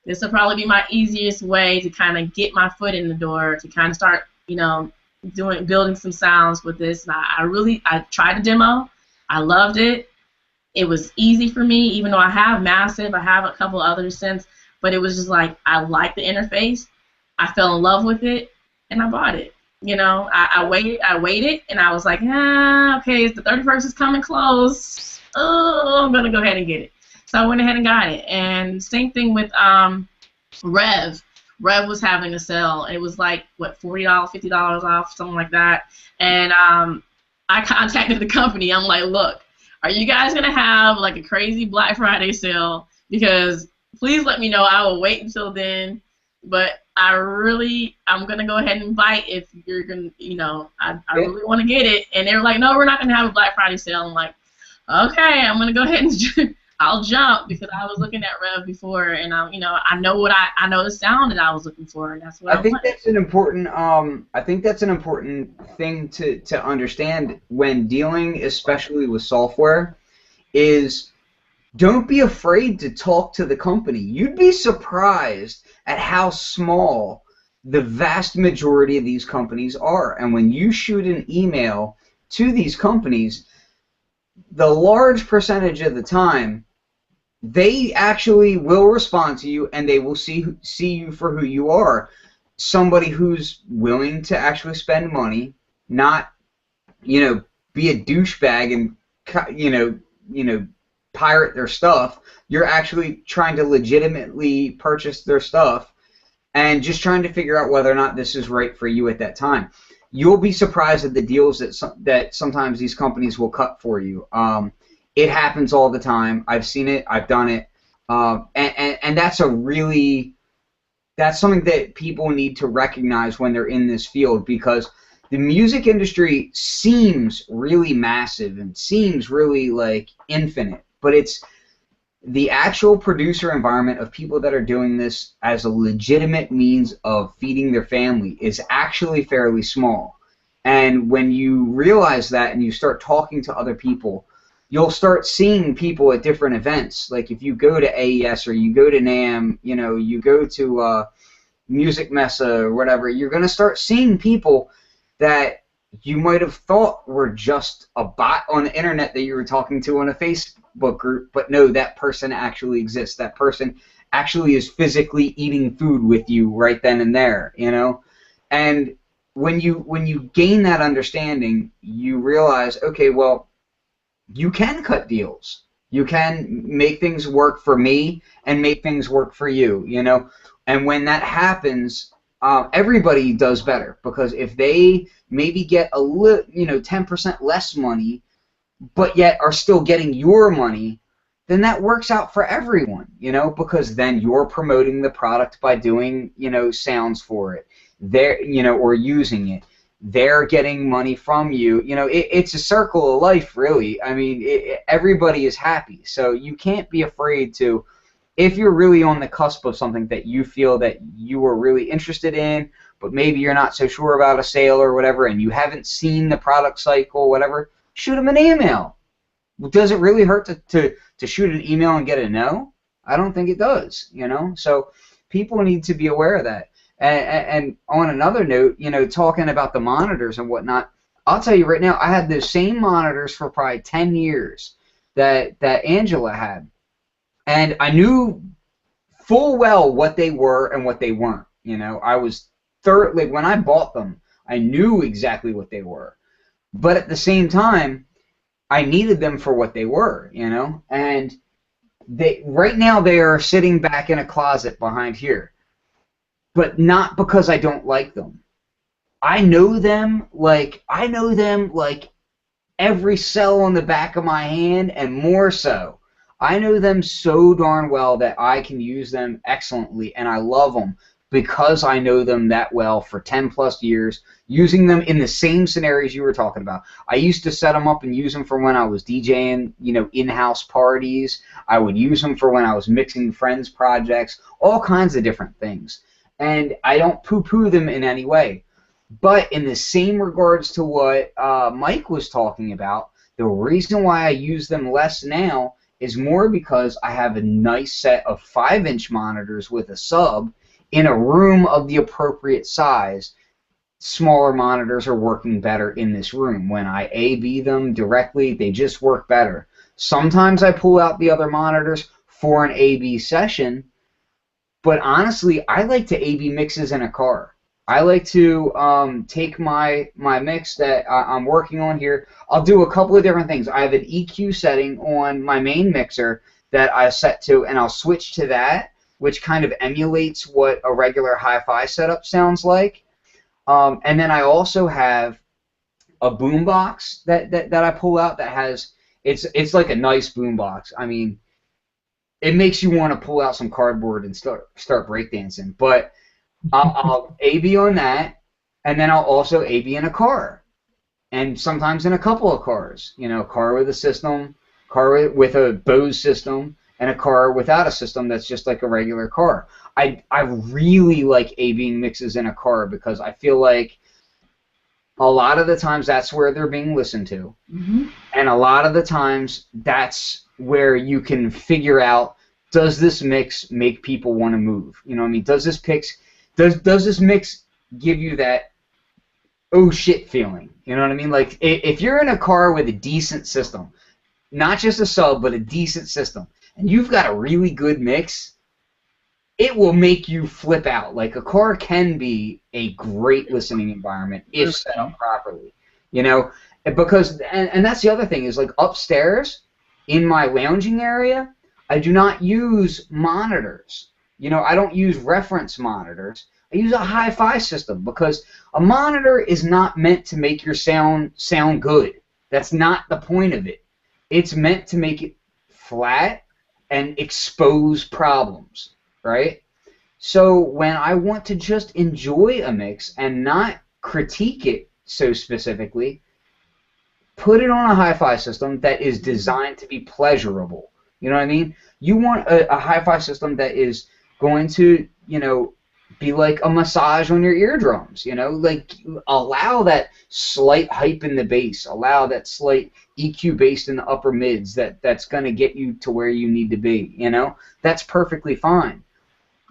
This will probably be my easiest way to kind of get my foot in the door, to kind of start, you know, building some sounds with this. And I tried a demo. I loved it. It was easy for me, even though I have Massive, I have a couple other synths, but it was just like, I liked the interface. I fell in love with it, and I bought it. You know, I waited, and I was like, okay, the 31st is coming close. Oh, I'm going to go ahead and get it. So I went ahead and got it. And same thing with Rev. Rev was having a sale. It was like, what, $40, $50 off, something like that. And I contacted the company. I'm like, look, are you guys going to have like a crazy Black Friday sale? Because please let me know. I will wait until then. But I'm going to go ahead and bite if you're going to, you know, I really want to get it. And they were like, no, we're not going to have a Black Friday sale. I'm like, okay, I'm going to go ahead and I'll jump, because I was looking at Rev before, and I know I know the sound that I was looking for, and that's what I think wanted. That's an important thing to understand when dealing, especially with software, is don't be afraid to talk to the company. You'd be surprised at how small the vast majority of these companies are, and when you shoot an email to these companies, the large percentage of the time, they actually will respond to you, and they will see you for who you are. Somebody who's willing to actually spend money, not, you know, be a douchebag and, you know, pirate their stuff. You're actually trying to legitimately purchase their stuff. and just trying to figure out whether or not this is right for you at that time. You'll be surprised at the deals that sometimes these companies will cut for you. It happens all the time. I've seen it. I've done it. And that's something that people need to recognize when they're in this field, because the music industry seems really massive and seems really like infinite, but it's the actual producer environment of people that are doing this as a legitimate means of feeding their family is actually fairly small. And when you realize that and you start talking to other people, you'll start seeing people at different events. Like if you go to AES or you go to NAMM, you know, you go to Music Messa or whatever, you're going to start seeing people that you might have thought were just a bot on the internet that you were talking to on a Facebook group, but no, that person actually exists. That person actually is physically eating food with you right then and there, you know? And when you gain that understanding, you realize, okay, well, you can cut deals. You can make things work for me and make things work for you, you know? And when that happens, everybody does better, because if they maybe get a little, 10% less money, but yet are still getting your money, then that works out for everyone, you know, because then you're promoting the product by doing, sounds for it, or using it. They're getting money from you. You know, it's a circle of life, really. I mean, everybody is happy, so you can't be afraid to. If you're really on the cusp of something that you feel that you are really interested in, but maybe you're not so sure about a sale or whatever, and you haven't seen the product cycle, whatever, shoot them an email. Does it really hurt to shoot an email and get a no? I don't think it does, you know? So people need to be aware of that. And on another note, talking about the monitors and whatnot, I'll tell you right now, I had those same monitors for probably 10 years that Angela had. And I knew full well what they were and what they weren't. I was when I bought them, I knew exactly what they were. But at the same time, I needed them for what they were, And right now they are sitting back in a closet behind here. But not because I don't like them. I know them like every cell on the back of my hand, and more so. I know them so darn well that I can use them excellently, and I love them because I know them that well for 10 plus years, using them in the same scenarios you were talking about. I used to set them up and use them for when I was DJing, in-house parties. I would use them for when I was mixing friends' projects, all kinds of different things. And I don't poo-poo them in any way. But in the same regards to what Mike was talking about, the reason why I use them less now is more because I have a nice set of 5-inch monitors with a sub in a room of the appropriate size. Smaller monitors are working better in this room. When I A/B them directly, they just work better. Sometimes I pull out the other monitors for an A/B session, but honestly, I like to A/B mixes in a car. I like to take my mix that I'm working on here. I'll do a couple of different things. I have an EQ setting on my main mixer that I set to, and I'll switch to that, which kind of emulates what a regular hi-fi setup sounds like. And then I also have a boombox that I pull out that has it's like a nice boombox. I mean, it makes you want to pull out some cardboard and start breakdancing, but I'll A/B on that, and then I'll also A/B in a car, and sometimes in a couple of cars. A car with a system, car with a Bose system, and a car without a system that's just like a regular car. I really like A/B mixes in a car because I feel like a lot of the times that's where they're being listened to, and a lot of the times that's where you can figure out, does this mix make people want to move? You know what I mean? Does this mix give you that oh shit feeling? You know what I mean? Like if you're in a car with a decent system, not just a sub, but a decent system, and you've got a really good mix, it will make you flip out. Like a car can be a great listening environment if set up properly. Because and that's the other thing is, like, upstairs in my lounging area, I do not use monitors. I don't use reference monitors. I use a hi-fi system because a monitor is not meant to make your sound good. That's not the point of it. It's meant to make it flat and expose problems, right? So when I want to just enjoy a mix and not critique it so specifically, put it on a hi-fi system that is designed to be pleasurable. You know what I mean? You want a hi-fi system that is going to, be like a massage on your eardrums, like allow that slight hype in the bass, allow that slight EQ bass in the upper mids that's going to get you to where you need to be, That's perfectly fine.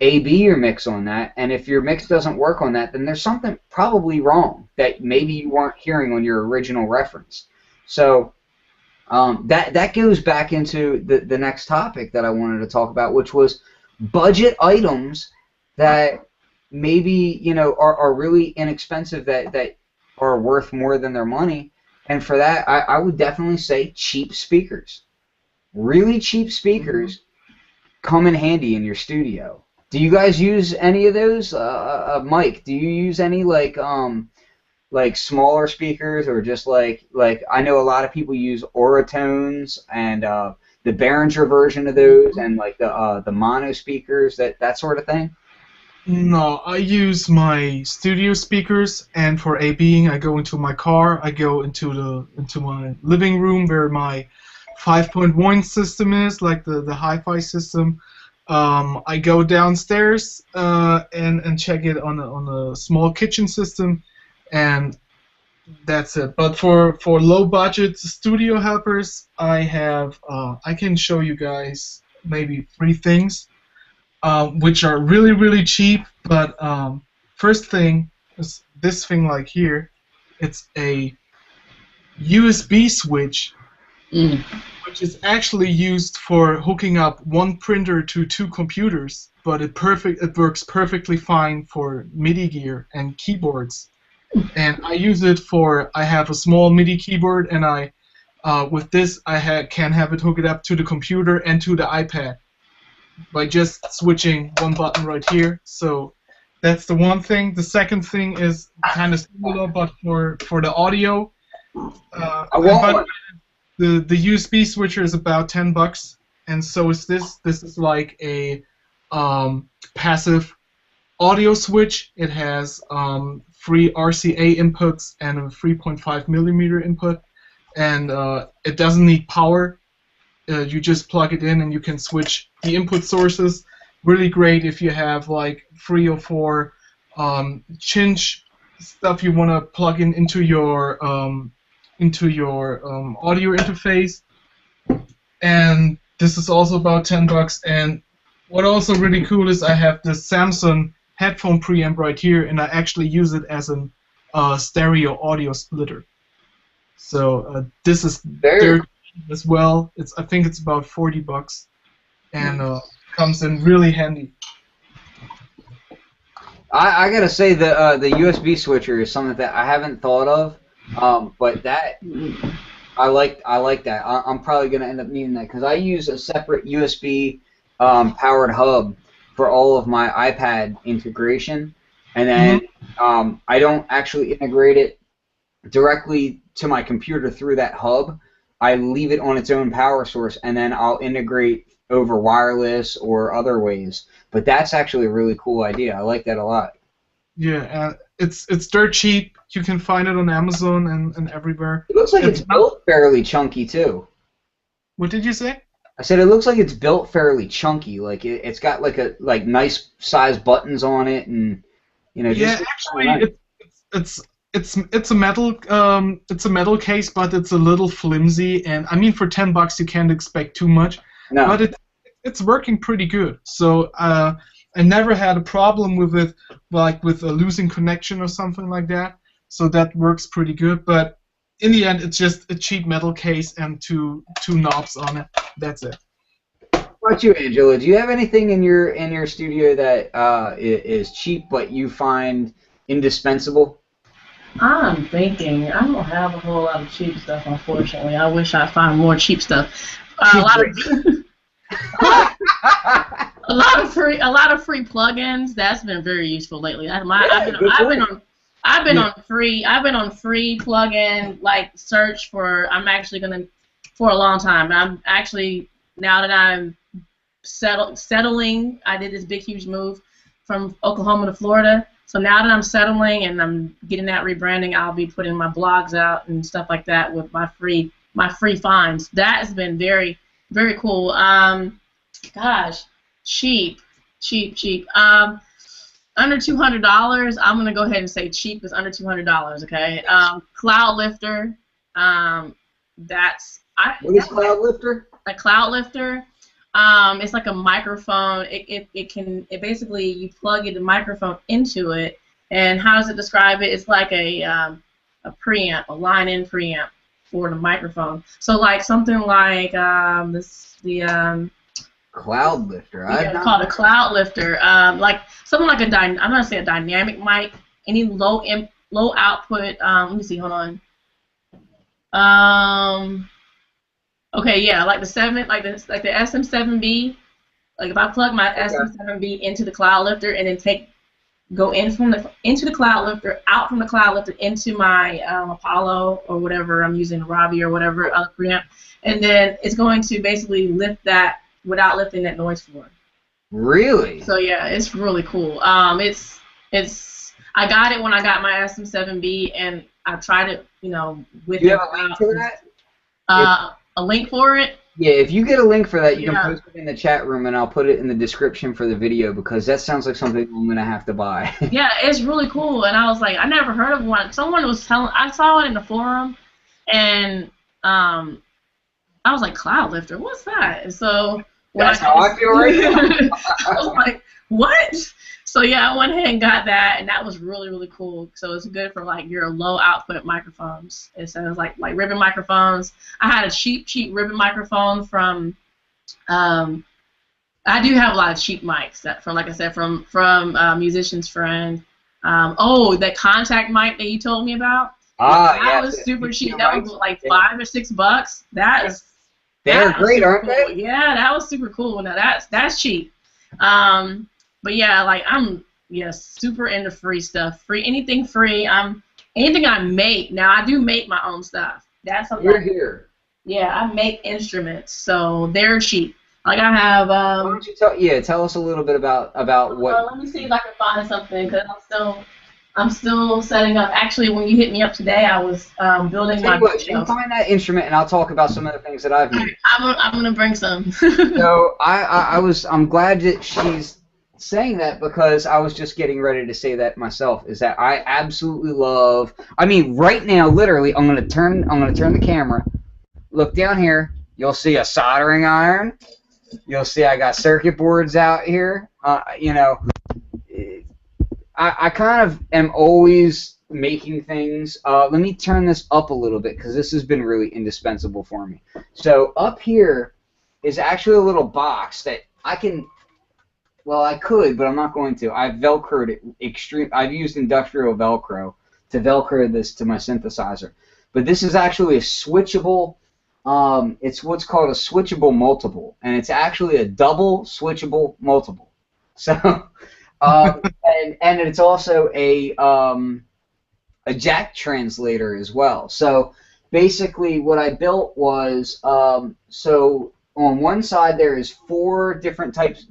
A/B your mix on that, and if your mix doesn't work on that, then there's something probably wrong that maybe you weren't hearing on your original reference. So that goes back into the next topic that I wanted to talk about, which was budget items that maybe are really inexpensive that are worth more than their money. And for that, I would definitely say cheap speakers. Really cheap speakers come in handy in your studio. Do you guys use any of those? Mike, do you use any like smaller speakers, or just like I know a lot of people use Oratones and the Behringer version of those, and like the mono speakers, that sort of thing? No, I use my studio speakers, and for ABing, I go into my car. I go into my living room where my 5.1 system is, like the hi-fi system. I go downstairs and check it on a small kitchen system, and that's it. But for low budget studio helpers, I can show you guys maybe 3 things. Which are really, really cheap, but first thing is this thing like here. It's a USB switch, which is actually used for hooking up one printer to 2 computers, but it works perfectly fine for MIDI gear and keyboards. And I use it I have a small MIDI keyboard, and with this can have it hooked up to the computer and to the iPad by just switching one button right here. So that's the one thing. The second thing is kind of similar, but for the audio. The USB switcher is about $10, and so is this. This is like a passive audio switch. It has 3 RCA inputs and a 3.5 millimeter input, and it doesn't need power. You just plug it in and you can switch the input sources. Really great if you have like 3 or 4 cinch stuff you want to plug into your audio interface. And this is also about $10. And what also really cool is I have this Samsung headphone preamp right here, and I actually use it as a stereo audio splitter. So this is dirt as well. I think it's about $40, and comes in really handy. I gotta say the USB switcher is something that I haven't thought of, but that I like that. I'm probably gonna end up needing that because I use a separate USB powered hub for all of my iPad integration, and then I don't actually integrate it directly to my computer through that hub. I leave it on its own power source, and then I'll integrate over wireless or other ways. But that's actually a really cool idea. I like that a lot. Yeah, it's dirt cheap. You can find it on Amazon and everywhere. It looks like it's built fairly chunky too. What did you say? I said it looks like it's built fairly chunky. Like it's got like nice size buttons on it, and Yeah, actually, nice. It's a metal case, but it's a little flimsy, and I mean for $10 you can't expect too much. No. But it's working pretty good. So I never had a problem with it, like with a losing connection or something like that. So that works pretty good. But in the end, it's just a cheap metal case and two knobs on it. That's it. What about you, Angela? Do you have anything in your studio that is cheap but you find indispensable? I'm thinking. I don't have a whole lot of cheap stuff, unfortunately. I wish I'd find more cheap stuff. A a lot of free plugins. That's been very useful lately. I've been on free plugin like search for. I'm actually gonna for a long time. I'm actually now that I'm settling. I did this big huge move from Oklahoma to Florida. So now that I'm settling and I'm getting that rebranding, I'll be putting my blogs out and stuff like that with my free finds. That has been very, very cool. Gosh, cheap. Under $200. I'm gonna go ahead and say cheap is under $200. Okay. Cloud Lifter. What is Cloud Lifter? A Cloud Lifter. It's like a microphone. It basically you plug the microphone into it, and how does it describe it? It's like a preamp, a line-in preamp for the microphone. So like something like Cloud Lifter. It's called a Cloud Lifter. Like something like I'm gonna say a dynamic mic. Any low output. Let me see. Hold on. Okay, yeah, like the SM7B. Like if I plug my SM7B into the Cloud Lifter and then go into the Cloud Lifter, out from the Cloud Lifter into my Apollo or whatever I'm using, Robbie or whatever other preamp, and then it's going to basically lift that without lifting that noise floor. Really? So yeah, it's really cool. It's I got it when I got my SM7B and I tried it, with. Do you have a link for that? A link for it? Yeah, if you get a link for that, you can post it in the chat room, and I'll put it in the description for the video because that sounds like something I'm gonna have to buy. Yeah, it's really cool, and I was like, I never heard of one. Someone was I saw it in the forum, and I was like, Cloud Lifter, what's that? And so that's how I feel right now. I was like, what? So yeah, I went ahead and got that, and that was really, really cool. So it's good for like your low output microphones. It sounds like ribbon microphones. I had a cheap ribbon microphone from. I do have a lot of cheap mics from, like I said, from Musician's Friend. That contact mic that you told me about. That was super cheap. That was like $5 or $6. They're great, aren't they? Yeah, that was super cool. Now that's cheap. But yeah, like I'm super into free stuff. Anything free. Anything I make. Now I do make my own stuff. That's something. You're here. Yeah, I make instruments, so they're cheap. Like I have. Why don't you tell us a little bit about what? Let me see if I can find something because I'm still setting up. Actually, when you hit me up today, I was building my. You find that instrument, and I'll talk about some of the things that I've made. I'm gonna bring some. So I'm glad that she's saying that because I was just getting ready to say that myself. Is that I absolutely love. I mean, right now, literally, I'm gonna turn the camera. Look down here. You'll see a soldering iron. You'll see I got circuit boards out here. I kind of am always making things. Let me turn this up a little bit because this has been really indispensable for me. So up here is actually a little box that I can. Well, I could, but I'm not going to. I've Velcroed it I've used industrial Velcro to Velcro this to my synthesizer. But this is actually a switchable. It's what's called a switchable multiple, and it's actually a double switchable multiple. So, and it's also a jack translator as well. So basically, what I built was so. On one side, there is four different jacks,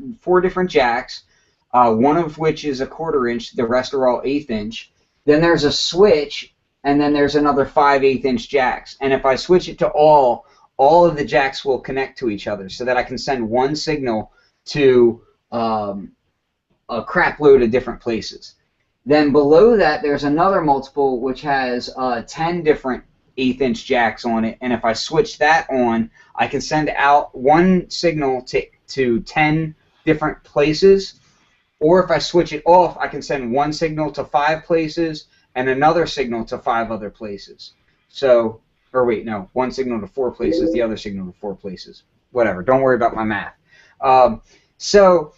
one of which is a 1/4 inch. The rest are all 1/8 inch. Then there's a switch, and then there's another 5/8 inch jacks. And if I switch it to all of the jacks will connect to each other, so that I can send one signal to a crap load of different places. Then below that, there's another multiple which has 10 different 1/8 inch jacks on it, and if I switch that on, I can send out one signal to 10 different places, or if I switch it off, I can send one signal to 5 places and another signal to 5 other places. So, or wait, no, one signal to 4 places, the other signal to 4 places. Whatever, don't worry about my math. So,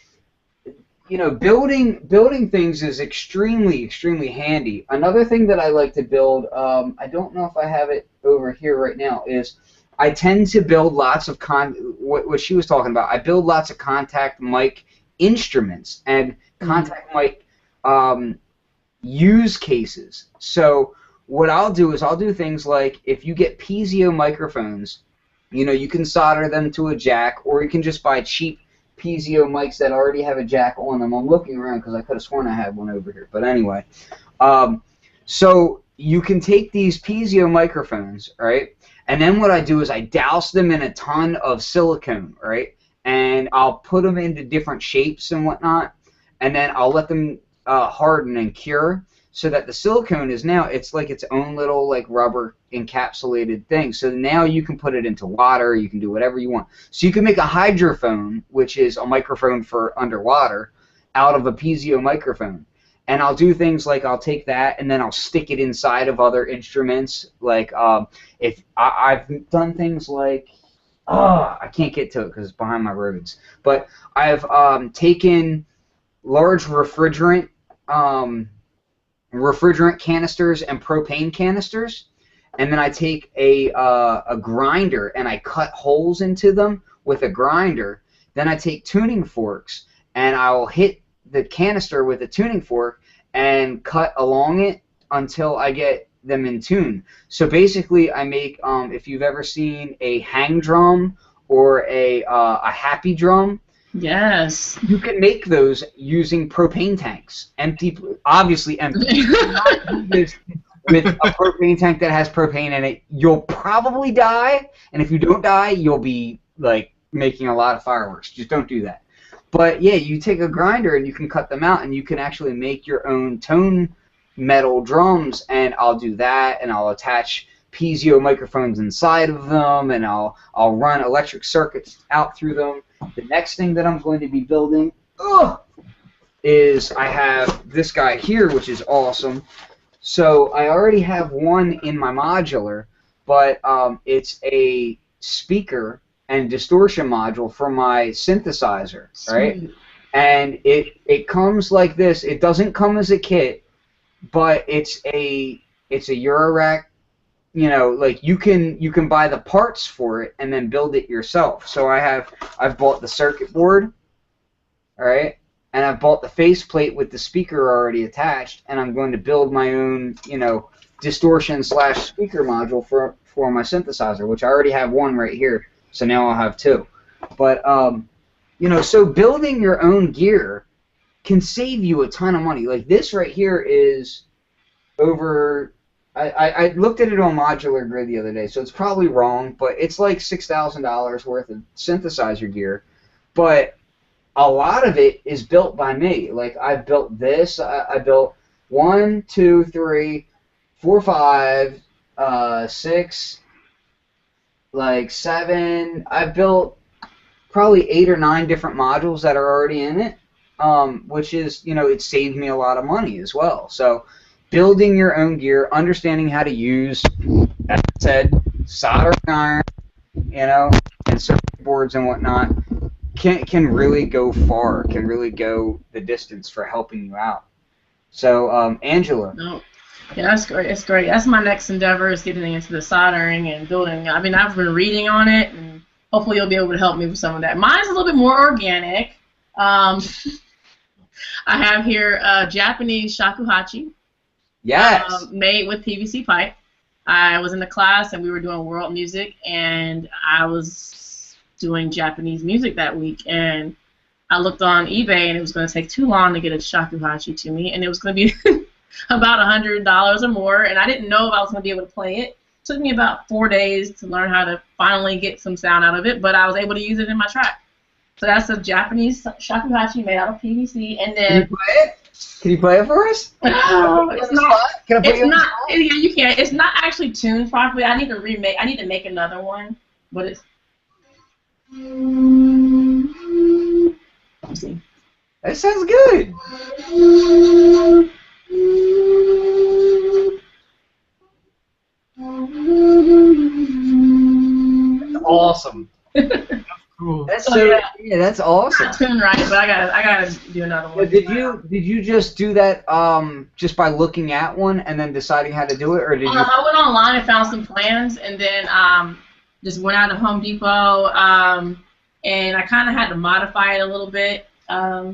building things is extremely, extremely handy. Another thing that I like to build, I don't know if I have it over here right now, is I tend to build lots of what she was talking about. I build lots of contact mic instruments and contact mic use cases. So what I'll do is I'll do things like, if you get piezo microphones, you know, you can solder them to a jack, or you can just buy cheap piezo mics that already have a jack on them. I'm looking around because I could have sworn I had one over here. But anyway, so you can take these piezo microphones, right? And then what I do is I douse them in a ton of silicone, right? And I'll put them into different shapes and whatnot, and then I'll let them harden and cure, so that the silicone is now, it's like its own little like rubber encapsulated thing. So now you can put it into water, you can do whatever you want. So you can make a hydrophone, which is a microphone for underwater, out of a piezo microphone. And I'll do things like I'll take that and then I'll stick it inside of other instruments. Like if I've done things like, I can't get to it because it's behind my ribbons. But I've taken large refrigerant canisters and propane canisters, and then I take a grinder and I cut holes into them with a grinder. Then I take tuning forks and I'll hit the canister with a tuning fork and cut along it until I get them in tune. So basically I make, if you've ever seen a hang drum or a happy drum, yes, you can make those using propane tanks. Empty, obviously empty. You cannot do this with a propane tank that has propane in it. You'll probably die, and if you don't die, you'll be like making a lot of fireworks. Just don't do that. But yeah, you take a grinder and you can cut them out, and you can actually make your own tone metal drums. And I'll do that, and I'll attach piezo microphones inside of them, and I'll run electric circuits out through them. The next thing that I'm going to be building is I have this guy here, which is awesome. So I already have one in my modular, but it's a speaker and distortion module for my synthesizer, right? Sweet. And it comes like this. It doesn't come as a kit, but it's a Eurorack. You know, like you can buy the parts for it and then build it yourself. So I've bought the circuit board, all right, and I've bought the faceplate with the speaker already attached, and I'm going to build my own, you know, distortion / speaker module for my synthesizer, which I already have one right here. So now I'll have two. But you know, so building your own gear can save you a ton of money. Like this right here is over. I looked at it on Modular Grid the other day, so it's probably wrong, but it's like $6,000 worth of synthesizer gear. But a lot of it is built by me. Like I built this. I built 1, 2, 3, 4, 5, 6, like 7. I built probably 8 or 9 different modules that are already in it, which is, you know, it saved me a lot of money as well. So building your own gear, understanding how to use, as I said, soldering iron, you know, and circuit boards and whatnot, can really go far, can really go the distance for helping you out. So, Angela. No. Yeah, that's great. It's great. That's my next endeavor, is getting into the soldering and building. I mean, I've been reading on it, and hopefully you'll be able to help me with some of that. Mine's a little bit more organic. I have here Japanese shakuhachi. Yes. Made with PVC pipe. I was in the class and we were doing world music, and I was doing Japanese music that week, and I looked on eBay and it was going to take too long to get a shakuhachi to me, and it was going to be about $100 or more, and I didn't know if I was going to be able to play it. It took me about 4 days to learn how to finally get some sound out of it, but I was able to use it in my track. So that's a Japanese shakuhachi made out of PVC, and then... Can you play it? Can you play it for us? No, it's not. Can I put you on the spot? Yeah, you can. It's not actually tuned properly. I need to make another one, but it's. Let's see. That sounds good. That's awesome. Cool. That's So, so yeah. that's awesome. Not tuned right, but I gotta do another one. Did you just do that just by looking at one and then deciding how to do it, or did you? I went online and found some plans, and then just went out to Home Depot, and I kind of had to modify it a little bit. I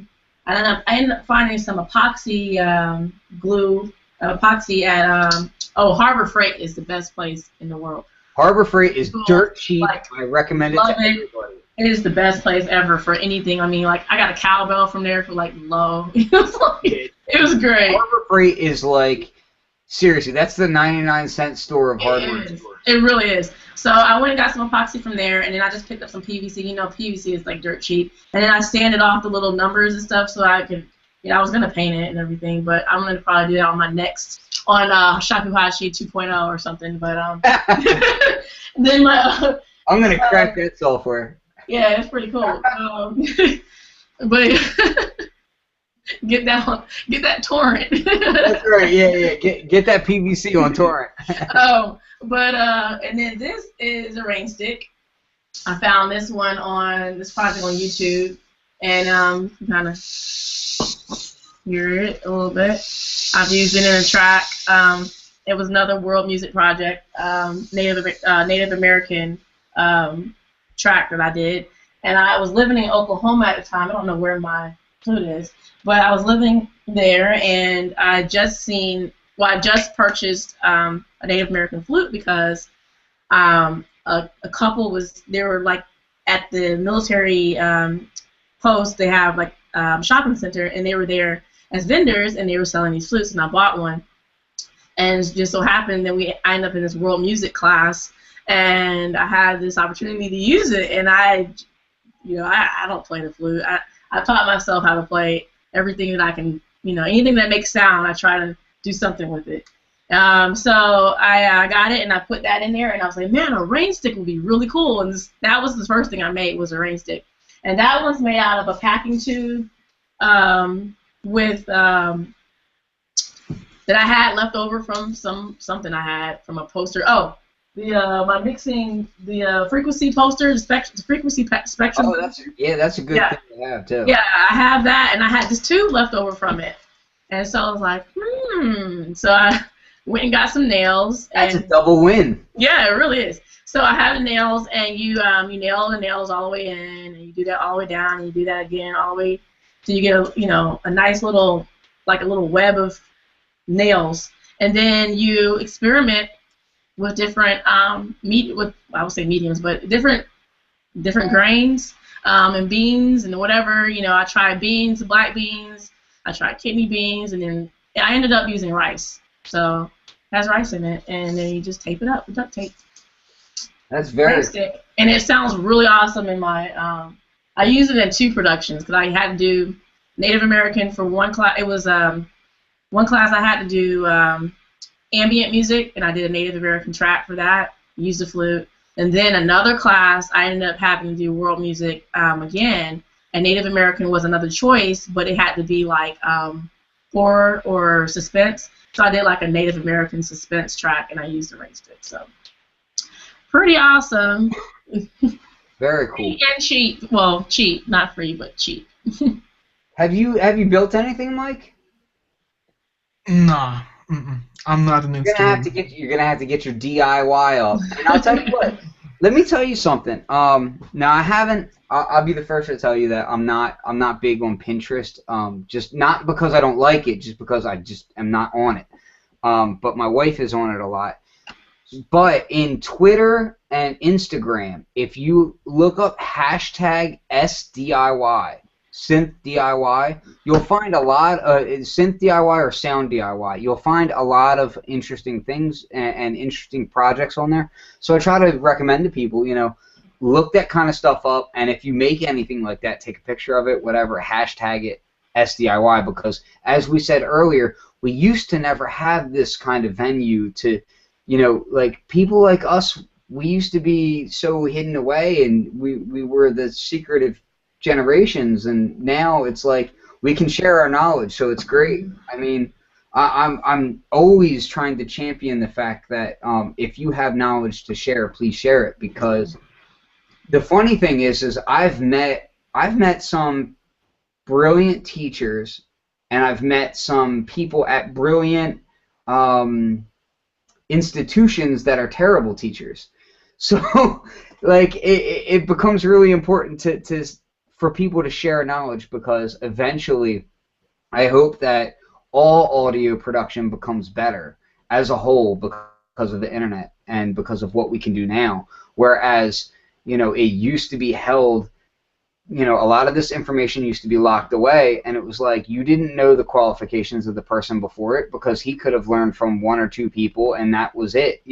ended up finding some epoxy glue, epoxy at Harbor Freight is the best place in the world. Harbor Freight is dirt cheap. Like, I recommend it love to everybody. It is the best place ever for anything. I mean, like, I got a cowbell from there for like low. It was like, it was great. Harbor Freight is like, seriously, that's the 99-cent store of hardware stores. It really is. So I went and got some epoxy from there, and then I just picked up some PVC. You know, PVC is like dirt cheap. And then I sanded off the little numbers and stuff so I could, I was gonna paint it and everything, but I'm gonna probably do that on my next Shakuhachi 2.0 or something. But then I'm gonna crack that software. Yeah, it's pretty cool. But get that torrent. That's right. Yeah. Get that PVC on torrent. And then this is a rain stick. I found this one on this project on YouTube, and kind of hear it a little bit. I've used it in a track. It was another world music project, Native American track that I did, and I was living in Oklahoma at the time. I don't know where my flute is, but I was living there, and I just purchased a Native American flute because a couple they were like at the military post. They have like shopping center, and they were there as vendors, and they were selling these flutes, and I bought one. And it just so happened that I ended up in this world music class, and I had this opportunity to use it, and I don't play the flute. I taught myself how to play everything that I can, anything that makes sound, I try to do something with it. So I got it, and I put that in there, and I was like, man, a rain stick would be really cool, and that was the first thing I made was a rain stick. And that was made out of a packing tube with that I had left over from something I had from a poster. Oh, my mixing the frequency poster, the frequency spectrum. Oh, that's a good thing to have too. Yeah, I have that, and I had this tube left over from it, and so I was like, So I went and got some nails. That's a double win. Yeah, it really is. So I have the nails, and you nail the nails all the way in, and you do that all the way down, and you do that again all the way till you get a nice little, like a little web of nails, and then you experiment with different I would say mediums, but different grains and beans and whatever. I tried beans, black beans. I tried kidney beans, and then I ended up using rice. So it has rice in it, and then you just tape it up with duct tape. That's very. And it sounds really awesome in my. I use it in 2 productions because I had to do Native American for one class. It was one class I had to do ambient music, and I did a Native American track for that. Used the flute, and then another class I ended up having to do world music again. And Native American was another choice, but it had to be like horror or suspense. So I did like a Native American suspense track, and I used the rain stick. So pretty awesome. Very cool. And cheap. Well, cheap, not free, but cheap. Have you built anything, Mike? Nah. I'm not an instrument. You're gonna have to get your DIY up. And I'll tell you what. Let me tell you something. Now I haven't. I'll be the first to tell you that I'm not big on Pinterest. Just not because I don't like it, just because I just am not on it. But my wife is on it a lot. But in Twitter and Instagram, if you look up hashtag SDIY, synth DIY, you'll find a lot of synth DIY or sound DIY. You'll find a lot of interesting things and interesting projects on there. So I try to recommend to people, look that kind of stuff up, and if you make anything like that, take a picture of it, whatever, hashtag it SDIY, because as we said earlier, we used to never have this kind of venue to, like people like us, we used to be so hidden away, and we were the secretive generations, and now it's like we can share our knowledge, so it's great. I mean, I'm always trying to champion the fact that if you have knowledge to share, please share it, because the funny thing is I've met some brilliant teachers, and I've met some people at brilliant institutions that are terrible teachers. So like it becomes really important to for people to share knowledge, because eventually I hope that all audio production becomes better as a whole because of the internet and because of what we can do now. Whereas, it used to be held, a lot of this information used to be locked away, and it was like you didn't know the qualifications of the person before it because he could have learned from one or two people and that was it,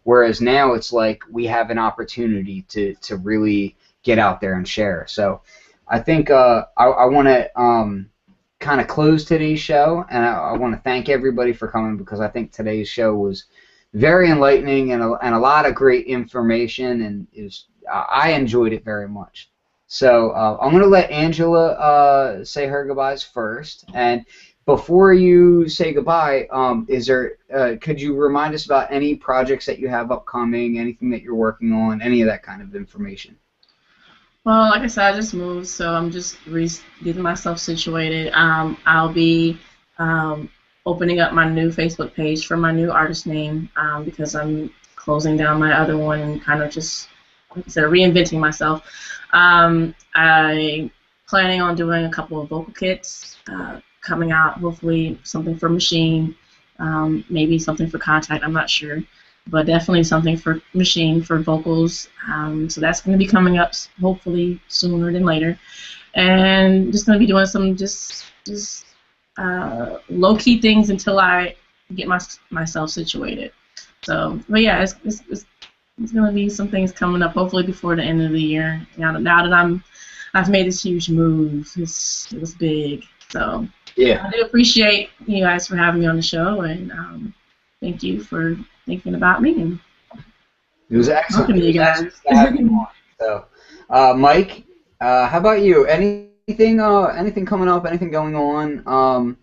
Whereas now it's like we have an opportunity to really get out there and share. So I think I want to kind of close today's show, and I want to thank everybody for coming, because I think today's show was very enlightening and a lot of great information, and I enjoyed it very much. So I'm going to let Angela say her goodbyes first, and before you say goodbye, could you remind us about any projects that you have upcoming, anything that you're working on, any of that kind of information? Well, like I said, I just moved, so I'm just getting myself situated. I'll be opening up my new Facebook page for my new artist name, because I'm closing down my other one and kind of just, like I said, reinventing myself. I'm planning on doing a couple of vocal kits coming out, hopefully something for Machine, maybe something for Contact, I'm not sure. But definitely something for Machine for vocals. So that's going to be coming up hopefully sooner than later. And just going to be doing some just low-key things until I get myself situated. So, but yeah, it's going to be some things coming up hopefully before the end of the year. Now that I've made this huge move, it was big. So yeah, I do appreciate you guys for having me on the show, and thank you for thinking about me. And it was excellent. Welcome, you guys. So, Mike, how about you? Anything coming up? Anything going on?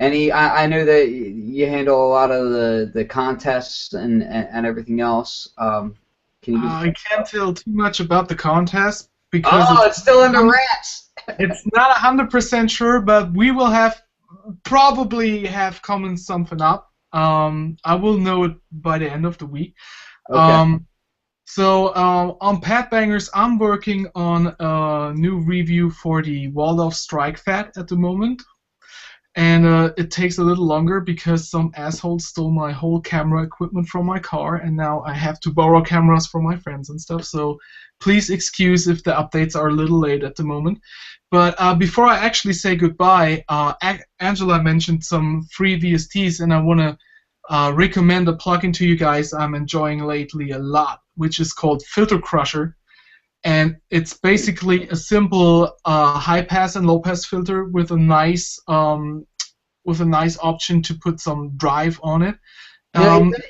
I know that you handle a lot of the contests and everything else. Can you? I can't tell too much about the contest because it's still under wraps. It's not 100% sure, but we will probably have coming something up. I will know it by the end of the week. Okay. So on Pat Bangers, I'm working on a new review for the Waldorf Strike Fat at the moment. And it takes a little longer because some asshole stole my whole camera equipment from my car, and now I have to borrow cameras from my friends and stuff. So please excuse if the updates are a little late at the moment. But before I actually say goodbye, Angela mentioned some free VSTs, and I want to recommend a plugin to you guys I'm enjoying lately a lot, which is called Filter Crusher. And it's basically a simple high-pass and low-pass filter with a nice option to put some drive on it.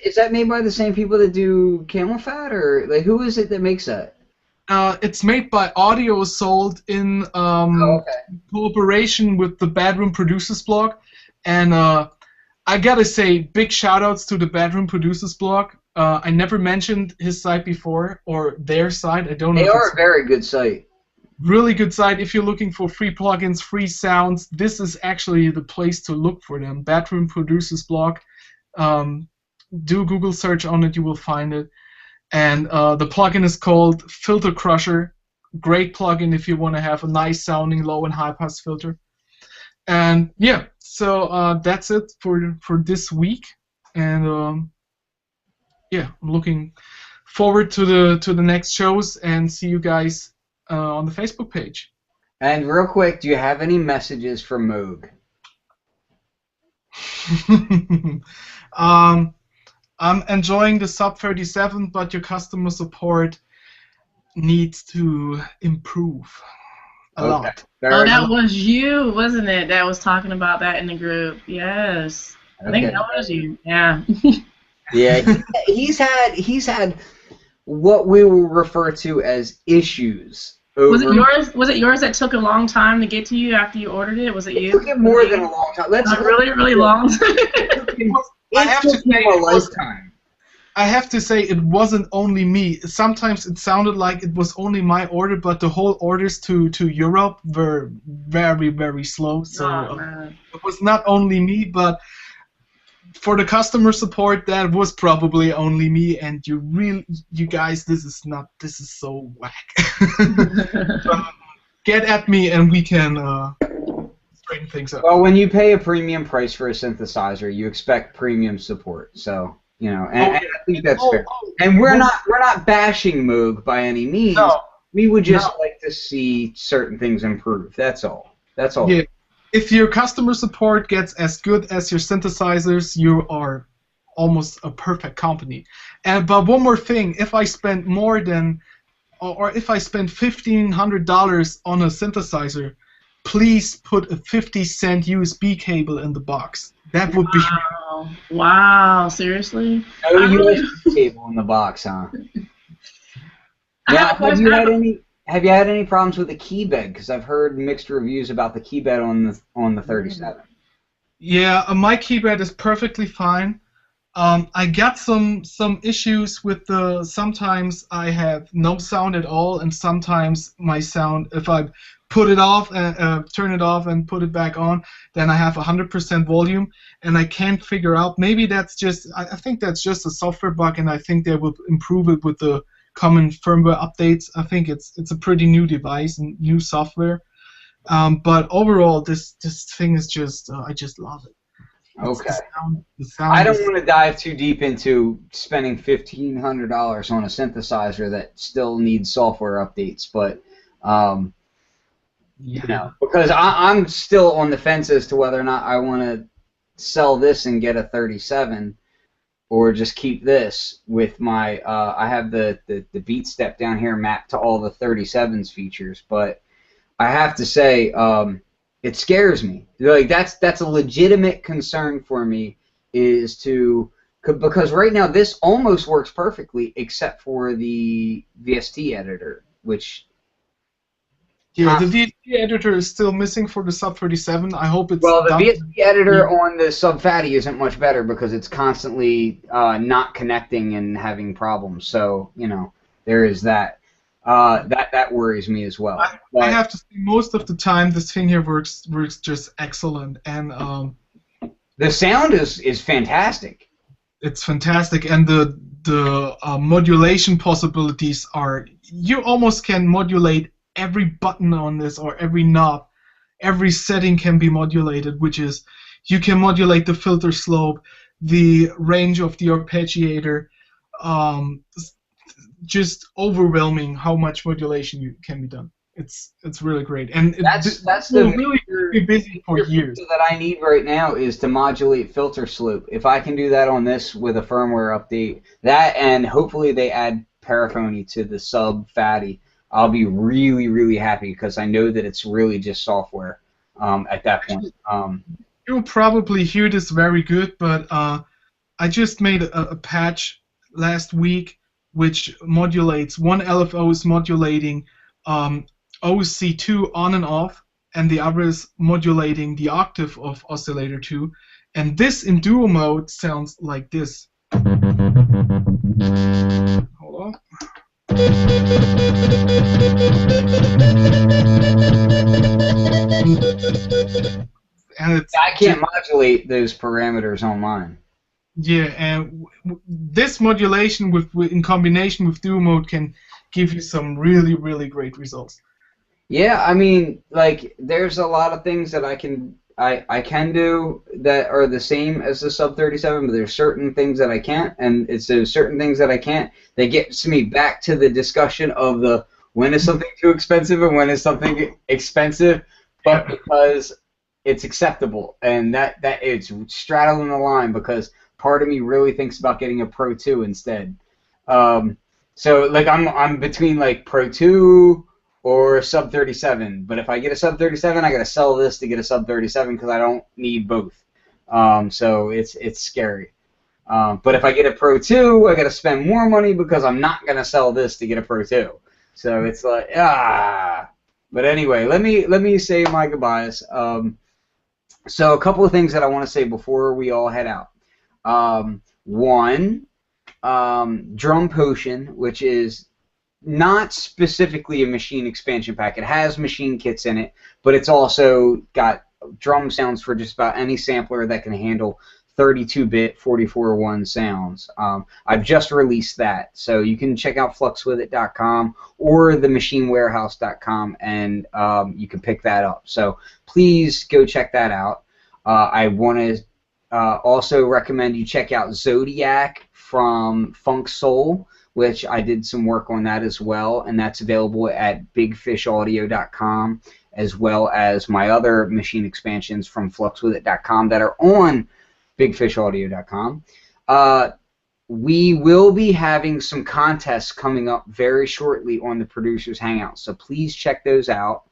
Is that made by the same people that do Camel Fat, or like who is it that makes that? It's made by Audio Sold in cooperation with the Bedroom Producers blog, and I gotta say big shout-outs to the Bedroom Producers blog. I never mentioned his site before, or their site. I don't know. They are a very good site. Really good site. If you're looking for free plugins, free sounds, this is actually the place to look for them. Bedroom Producers blog. Do a Google search on it, you will find it. And the plugin is called Filter Crusher. Great plugin if you want to have a nice sounding low and high pass filter. And yeah, so that's it for this week. And yeah, I'm looking forward to the next shows and see you guys on the Facebook page. And real quick, do you have any messages for Moog? I'm enjoying the Sub 37, but your customer support needs to improve a lot. That was you, wasn't it? That was talking about that in the group. Yes, I think that was you. Yeah. Yeah, he's had what we will refer to as issues. Was it yours? Was it yours that took a long time to get to you after you ordered it? Was it you? It took him more than a long time. Really long. It took him a lifetime. I have to say it wasn't only me. Sometimes it sounded like it was only my order, but the whole orders to Europe were very, very slow. So it was not only me, but for the customer support, that was probably only me. And you guys, this is so whack. get at me and we can straighten things up. Well, when you pay a premium price for a synthesizer, you expect premium support. So, you know, and I think that's fair. And we're not bashing Moog by any means. No. We would just like to see certain things improve. That's all. That's all. Yeah. If your customer support gets as good as your synthesizers, you are almost a perfect company. But one more thing, if I spend more than, or if I spend $1,500 on a synthesizer, please put a 50-cent USB cable in the box. That would be. Wow, seriously? No USB cable in the box, huh? Now, have you had any problems with the key bed? Because I've heard mixed reviews about the key bed on the 37. Yeah, my keyboard is perfectly fine. I got some issues with the. Sometimes I have no sound at all, and sometimes my sound, if I put it off, turn it off, and put it back on, then I have 100% volume, and I can't figure out. Maybe that's just. I think that's just a software bug, and I think they will improve it with the common firmware updates. I think it's a pretty new device and new software. But overall, this thing is just. I just love it. Okay. The sound I don't want to dive too deep into spending $1,500 on a synthesizer that still needs software updates, but you know, because I'm still on the fence as to whether or not I want to sell this and get a 37, or just keep this with my. I have the beat step down here mapped to all the 37's features, but I have to say. It scares me. Like that's a legitimate concern for me, because right now this almost works perfectly except for the VST editor, which the VST editor is still missing for the Sub 37. I hope it's the done. VST editor on the Sub Fatty isn't much better because it's constantly not connecting and having problems. So you know there is that. That worries me as well. I have to say, most of the time, this thing here works just excellent, and the sound is fantastic. It's fantastic, and the modulation possibilities are. You almost can modulate every button on this or every knob. Every setting can be modulated, which is you can modulate the filter slope, the range of the arpeggiator. Just overwhelming how much modulation can be done. It's really great, and that's the really be busy for years. That I need right now is to modulate filter slope. If I can do that on this with a firmware update, that and hopefully they add paraphony to the Sub Fatty, I'll be really really happy because I know that it's really just software at that point. You'll probably hear this very good, but I just made a patch last week which modulates, one LFO is modulating OC2 on and off, and the other is modulating the octave of oscillator 2, and this in duo mode sounds like this. Hold on. And I can't modulate those parameters on mine. Yeah, and this modulation in combination with duo mode can give you some really, really great results. Yeah, I mean, like, there's a lot of things that I can do that are the same as the Sub 37, but there's certain things that I can't, and it's those certain things that I can't that gets me back to the discussion of the when is something too expensive and when is something expensive, but because it's acceptable, and that it's straddling the line because part of me really thinks about getting a Pro 2 instead. So like I'm between like Pro 2 or Sub 37, but if I get a Sub 37, I gotta sell this to get a Sub 37 because I don't need both. So it's scary. But if I get a Pro 2, I gotta spend more money because I'm not gonna sell this to get a Pro 2. So it's like But anyway, let me say my goodbyes. So a couple of things that I want to say before we all head out. One, Drum Potion, which is not specifically a machine expansion pack. It has machine kits in it, but it's also got drum sounds for just about any sampler that can handle 32-bit 44.1 sounds. I've just released that, so you can check out fluxwithit.com or themachinewarehouse.com, and you can pick that up. So please go check that out. I want to also recommend you check out Zodiac from Funk Soul, which I did some work on that as well, and that's available at bigfishaudio.com, as well as my other machine expansions from fluxwithit.com that are on bigfishaudio.com. We will be having some contests coming up very shortly on the Producers Hangout, so please check those out.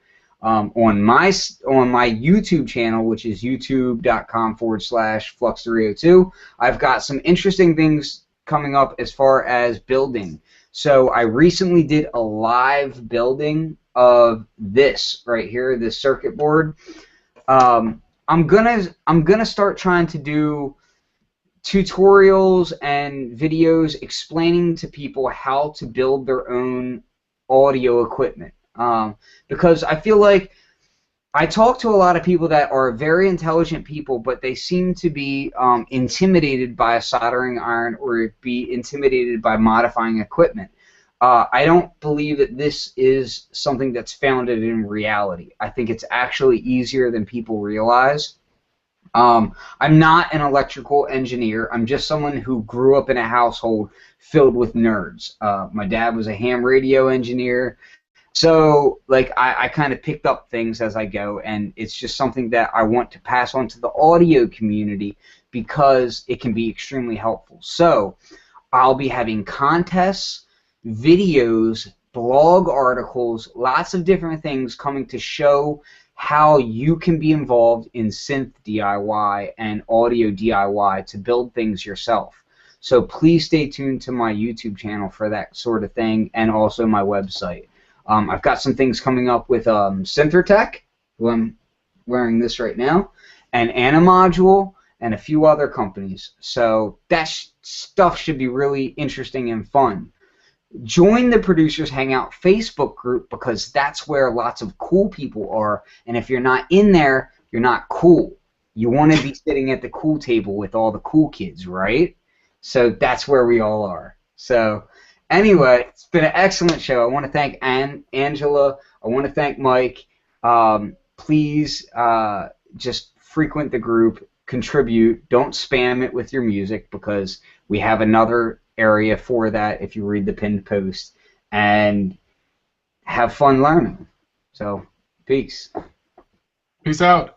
On my YouTube channel, which is youtube.com/flux302, I've got some interesting things coming up as far as building. So I recently did a live building of this right here, this circuit board. I'm gonna start trying to do tutorials and videos explaining to people how to build their own audio equipment. Because I feel like I talk to a lot of people that are very intelligent people, but they seem to be intimidated by a soldering iron or be intimidated by modifying equipment. I don't believe that this is something that's founded in reality. I think it's actually easier than people realize. I'm not an electrical engineer. I'm just someone who grew up in a household filled with nerds. My dad was a ham radio engineer. So, like, I kind of picked up things as I go, and it's just something that I want to pass on to the audio community because it can be extremely helpful. So, I'll be having contests, videos, blog articles, lots of different things coming to show how you can be involved in synth DIY and audio DIY to build things yourself. So, please stay tuned to my YouTube channel for that sort of thing, and also my website. I've got some things coming up with Synthertech, who I'm wearing this right now, and Animodule, and a few other companies. So that stuff should be really interesting and fun. Join the Producers Hangout Facebook group because that's where lots of cool people are, and if you're not in there, you're not cool. You want to be sitting at the cool table with all the cool kids, right? So that's where we all are. So anyway, it's been an excellent show. I want to thank Angela. I want to thank Mike. Please just frequent the group, contribute. Don't spam it with your music because we have another area for that if you read the pinned post. And have fun learning. So, peace. Peace out.